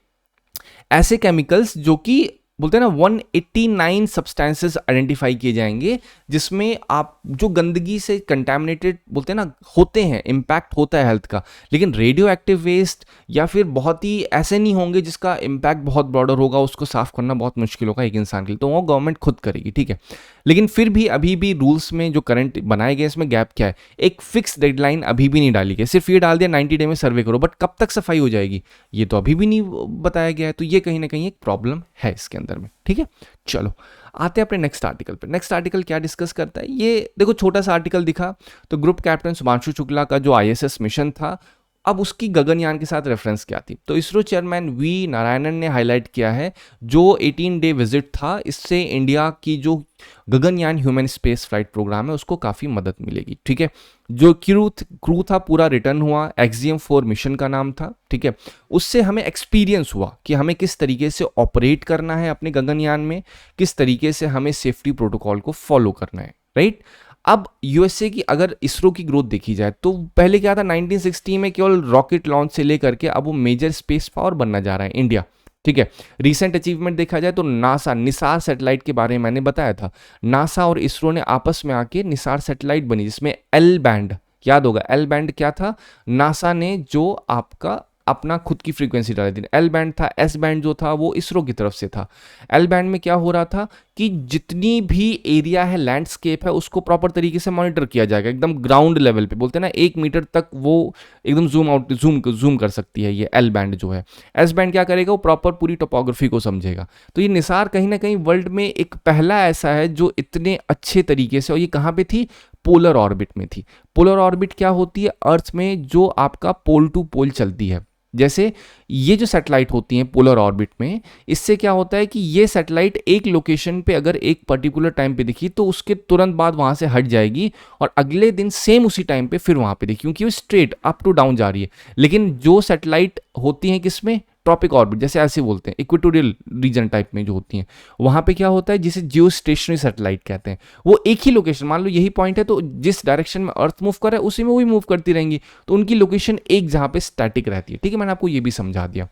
ऐसे केमिकल्स जो कि बोलते हैं ना 189 सब्सटेंसेस आइडेंटिफाई किए जाएंगे जिसमें आप जो गंदगी से कंटैमिनेटेड बोलते हैं ना होते हैं, इम्पैक्ट होता है हेल्थ का। लेकिन रेडियो एक्टिव वेस्ट या फिर बहुत ही ऐसे नहीं होंगे जिसका इम्पैक्ट बहुत ब्रॉडर होगा, उसको साफ करना बहुत मुश्किल होगा एक इंसान के लिए, तो वो गवर्नमेंट खुद करेगी, ठीक है। लेकिन फिर भी अभी भी रूल्स में जो करंट बनाए गए इसमें गैप क्या है, एक फिक्स डेडलाइन अभी भी नहीं डाली गई, सिर्फ ये डाल दिया 90 डे में सर्वे करो, बट कब तक सफाई हो जाएगी ये तो अभी भी नहीं बताया गया है। तो ये कहीं ना कहीं एक प्रॉब्लम है इसके अंदर में, ठीक है। चलो आते हैं अपने नेक्स्ट आर्टिकल पे। नेक्स्ट आर्टिकल क्या डिस्कस करता है, ये देखो छोटा सा आर्टिकल दिखा तो ग्रुप कैप्टन सुभांशु शुक्ला का जो ISS मिशन था, अब उसकी गगनयान के साथ रेफरेंस क्या थी, तो इसरो चेयरमैन वी नारायणन ने हाईलाइट किया है जो 18 डे विजिट था, इससे इंडिया की जो Gaganyaan human space flight program है उसको काफ़ी मदद मिलेगी, ठीक है। जो क्रू था पूरा रिटर्न हुआ, एक्सियम 4 मिशन का नाम था, ठीक है। उससे हमें एक्सपीरियंस हुआ कि हमें किस तरीके से ऑपरेट करना है अपने गगनयान में, किस तरीके से हमें सेफ्टी प्रोटोकॉल को फॉलो करना है, राइट। अब यूएसए की अगर इसरो की ग्रोथ देखी जाए तो पहले क्या था, 1960 में केवल रॉकेट लॉन्च से लेकर के अब वो मेजर स्पेस पावर बनना जा रहा है इंडिया। ठीक है, रिसेंट अचीवमेंट देखा जाए तो नासा निसार सैटेलाइट के बारे में मैंने बताया था, नासा और इसरो ने आपस में आके निसार सैटेलाइट बनी जिसमें एल बैंड, याद होगा एल बैंड क्या था, नासा ने जो आपका अपना खुद की फ्रीक्वेंसी डाली थी, एल बैंड था, एस बैंड जो था वो इसरो की तरफ से था। एल बैंड में क्या हो रहा था कि जितनी भी एरिया है, लैंडस्केप है, उसको प्रॉपर तरीके से मॉनिटर किया जाएगा, एकदम ग्राउंड लेवल पे, बोलते हैं ना 1 मीटर तक वो एकदम जूम कर सकती है ये एल बैंड जो है। एस बैंड क्या करेगा, वो प्रॉपर पूरी टोपोग्राफी को समझेगा। तो ये निसार कहीं ना कहीं वर्ल्ड में एक पहला ऐसा है जो इतने अच्छे तरीके से, और ये कहाँ पे थी, पोलर ऑर्बिट में थी। पोलर ऑर्बिट क्या होती है, अर्थ में जो आपका पोल टू पोल चलती है, जैसे ये जो सैटेलाइट होती हैं पोलर ऑर्बिट में, इससे क्या होता है कि ये सैटेलाइट एक लोकेशन पे अगर एक पर्टिकुलर टाइम पे दिखी तो उसके तुरंत बाद वहां से हट जाएगी और अगले दिन सेम उसी टाइम पे फिर वहां पे दिखी, क्योंकि वो स्ट्रेट अप टू डाउन जा रही है। लेकिन जो सैटेलाइट होती हैं किसमें, ट्रॉपिक ऑर्बिट, जैसे ऐसे बोलते हैं इक्वेटोरियल रीजन टाइप में जो होती हैं, वहां पे क्या होता है जिसे जियो स्टेशनरी सैटेलाइट कहते हैं, वो एक ही लोकेशन, मान लो यही पॉइंट है तो जिस डायरेक्शन में अर्थ मूव कर रहा है उसी में वो भी मूव करती रहेंगी, तो उनकी लोकेशन एक जहां पे स्टैटिक रहती है। ठीक है, मैंने आपको ये भी समझा दिया।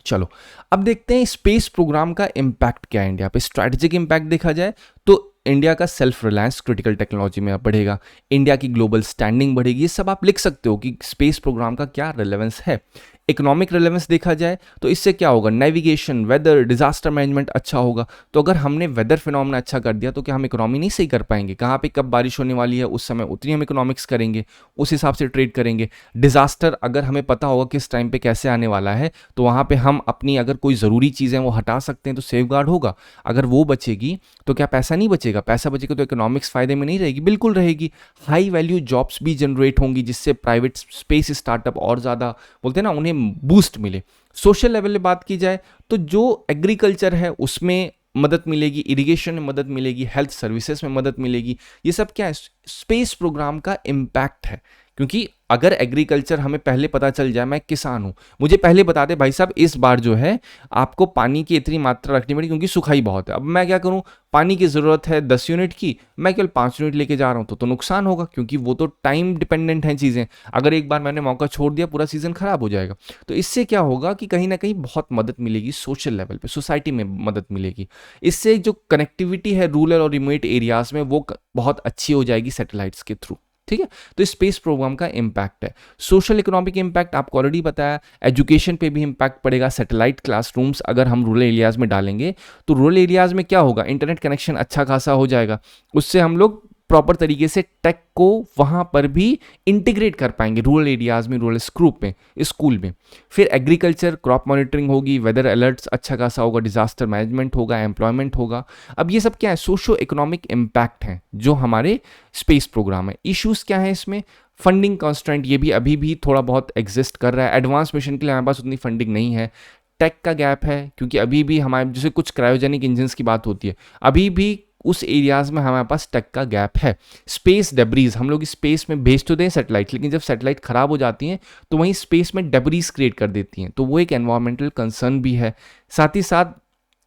चलो अब देखते हैं स्पेस प्रोग्राम का इंपैक्ट क्या है इंडिया पे। स्ट्रैटेजिक इंपैक्ट देखा जाए तो इंडिया का सेल्फ रिलायंस क्रिटिकल टेक्नोलॉजी में बढ़ेगा, इंडिया की ग्लोबल स्टैंडिंग बढ़ेगी, ये सब आप लिख सकते हो कि स्पेस प्रोग्राम का क्या रिलेवेंस है। इकोनॉमिक रिलेवेंस देखा जाए तो इससे क्या होगा, नेविगेशन, वेदर, डिजास्टर मैनेजमेंट अच्छा होगा। तो अगर हमने वेदर फिनोमेना अच्छा कर दिया तो क्या हम इकोनॉमी नहीं सही कर पाएंगे, कहाँ पे कब बारिश होने वाली है उस समय उतनी हम इकोनॉमिक्स करेंगे, उस हिसाब से ट्रेड करेंगे। डिजास्टर अगर हमें पता होगा किस टाइम पे कैसे आने वाला है तो वहाँ पे हम अपनी अगर कोई ज़रूरी चीज़ें वो हटा सकते हैं तो सेफ गार्ड होगा। अगर वो बचेगी तो क्या पैसा नहीं बचेगा, पैसा बचेगा तो इकोनॉमिक्स फायदे में नहीं रहेगी, बिल्कुल रहेगी। हाई वैल्यू जॉब्स भी जनरेट होंगी जिससे प्राइवेट स्पेस स्टार्टअप और ज़्यादा, बोलते हैं ना, उन्हें बूस्ट मिले। सोशल लेवल पे बात की जाए तो जो एग्रीकल्चर है उसमें मदद मिलेगी, इरिगेशन में मदद मिलेगी, हेल्थ सर्विसेज में मदद मिलेगी। ये सब क्या है, स्पेस प्रोग्राम का इम्पैक्ट है। क्योंकि अगर एग्रीकल्चर हमें पहले पता चल जाए, मैं किसान हूं, मुझे पहले बता दे भाई साहब इस बार जो है आपको पानी की इतनी मात्रा रखनी पड़ेगी क्योंकि सुखाई बहुत है। अब मैं क्या करूं, पानी की जरूरत है 10 यूनिट की, मैं केवल 5 यूनिट लेके जा रहा हूं तो नुकसान होगा, क्योंकि वो तो टाइम डिपेंडेंट है चीजें। अगर एक बार मैंने मौका छोड़ दिया पूरा सीजन खराब हो जाएगा। तो इससे क्या होगा कि कहीं ना कहीं बहुत मदद मिलेगी, सोशल लेवल पे, सोसाइटी में मदद मिलेगी। इससे जो कनेक्टिविटी है रूरल और रिमोट एरियाज में वो बहुत अच्छी हो जाएगी सैटेलाइट्स के थ्रू। ठीक है, तो स्पेस प्रोग्राम का इंपैक्ट है। सोशल इकोनॉमिक इंपैक्ट आपको ऑलरेडी बताया, एजुकेशन पे भी इंपैक्ट पड़ेगा। सैटेलाइट क्लासरूम्स अगर हम रूरल एरियाज में डालेंगे तो रूरल एरियाज में क्या होगा, इंटरनेट कनेक्शन अच्छा खासा हो जाएगा, उससे हम लोग प्रॉपर तरीके से टेक को वहां पर भी इंटीग्रेट कर पाएंगे रूरल एरियाज में, रूरल ग्रुप में, स्कूल में। फिर एग्रीकल्चर, क्रॉप मॉनिटरिंग होगी, वेदर अलर्ट्स अच्छा खासा होगा, डिजास्टर मैनेजमेंट होगा, एम्प्लॉयमेंट होगा। अब ये सब क्या है, सोशो इकोनॉमिक इम्पैक्ट है जो हमारे स्पेस प्रोग्राम है। इश्यूज क्या है इसमें, फंडिंग कॉन्स्टेंट, ये भी अभी भी थोड़ा बहुत एग्जिस्ट कर रहा है। एडवांस मिशन के लिए हमारे पास उतनी फंडिंग नहीं है। टेक का गैप है क्योंकि अभी भी हमारे जैसे कुछ क्रायोजेनिक इंजन की बात होती है, अभी भी उस एरियाज में हमारे पास टेक का गैप है। स्पेस डेब्रीज, हम लोग स्पेस में भेज तो दें सैटेलाइट, लेकिन जब सैटेलाइट खराब हो जाती हैं तो वहीं स्पेस में डेब्रीज क्रिएट कर देती हैं, तो वो एक एनवायरमेंटल कंसर्न भी है। साथ ही साथ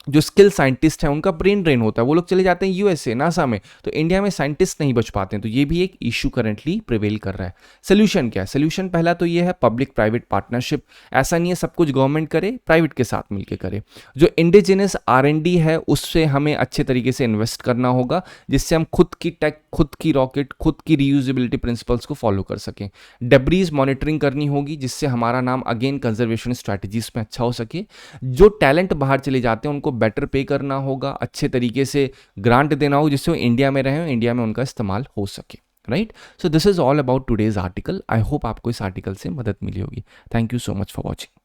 जो स्किल साइंटिस्ट हैं उनका ब्रेन ड्रेन होता है, वो लोग चले जाते हैं यूएसए, नासा में, तो इंडिया में साइंटिस्ट नहीं बच पाते हैं। तो ये भी एक इशू करंटली प्रिवेल कर रहा है। सोल्यूशन क्या है, सोल्यूशन पहला तो ये है पब्लिक प्राइवेट पार्टनरशिप। ऐसा नहीं है सब कुछ गवर्नमेंट करे, प्राइवेट के साथ मिलकर करे। जो इंडिजिनस R&D है उससे हमें अच्छे तरीके से इन्वेस्ट करना होगा, जिससे हम खुद की टेक, खुद की रॉकेट, खुद की रीयूजेबिलिटी प्रिंसिपल्स को फॉलो कर सकें। डेब्रीज मॉनिटरिंग करनी होगी जिससे हमारा नाम अगेन कंजर्वेशन स्ट्रैटेजीज में अच्छा हो सके। जो टैलेंट बाहर चले जाते हैं उनको बेटर पे करना होगा, अच्छे तरीके से ग्रांट देना होगा जिससे वो इंडिया में रहें, इंडिया में उनका इस्तेमाल हो सके। Right, so this is all about today's article. I hope आपको इस आर्टिकल से मदद मिली होगी। Thank you so much for watching.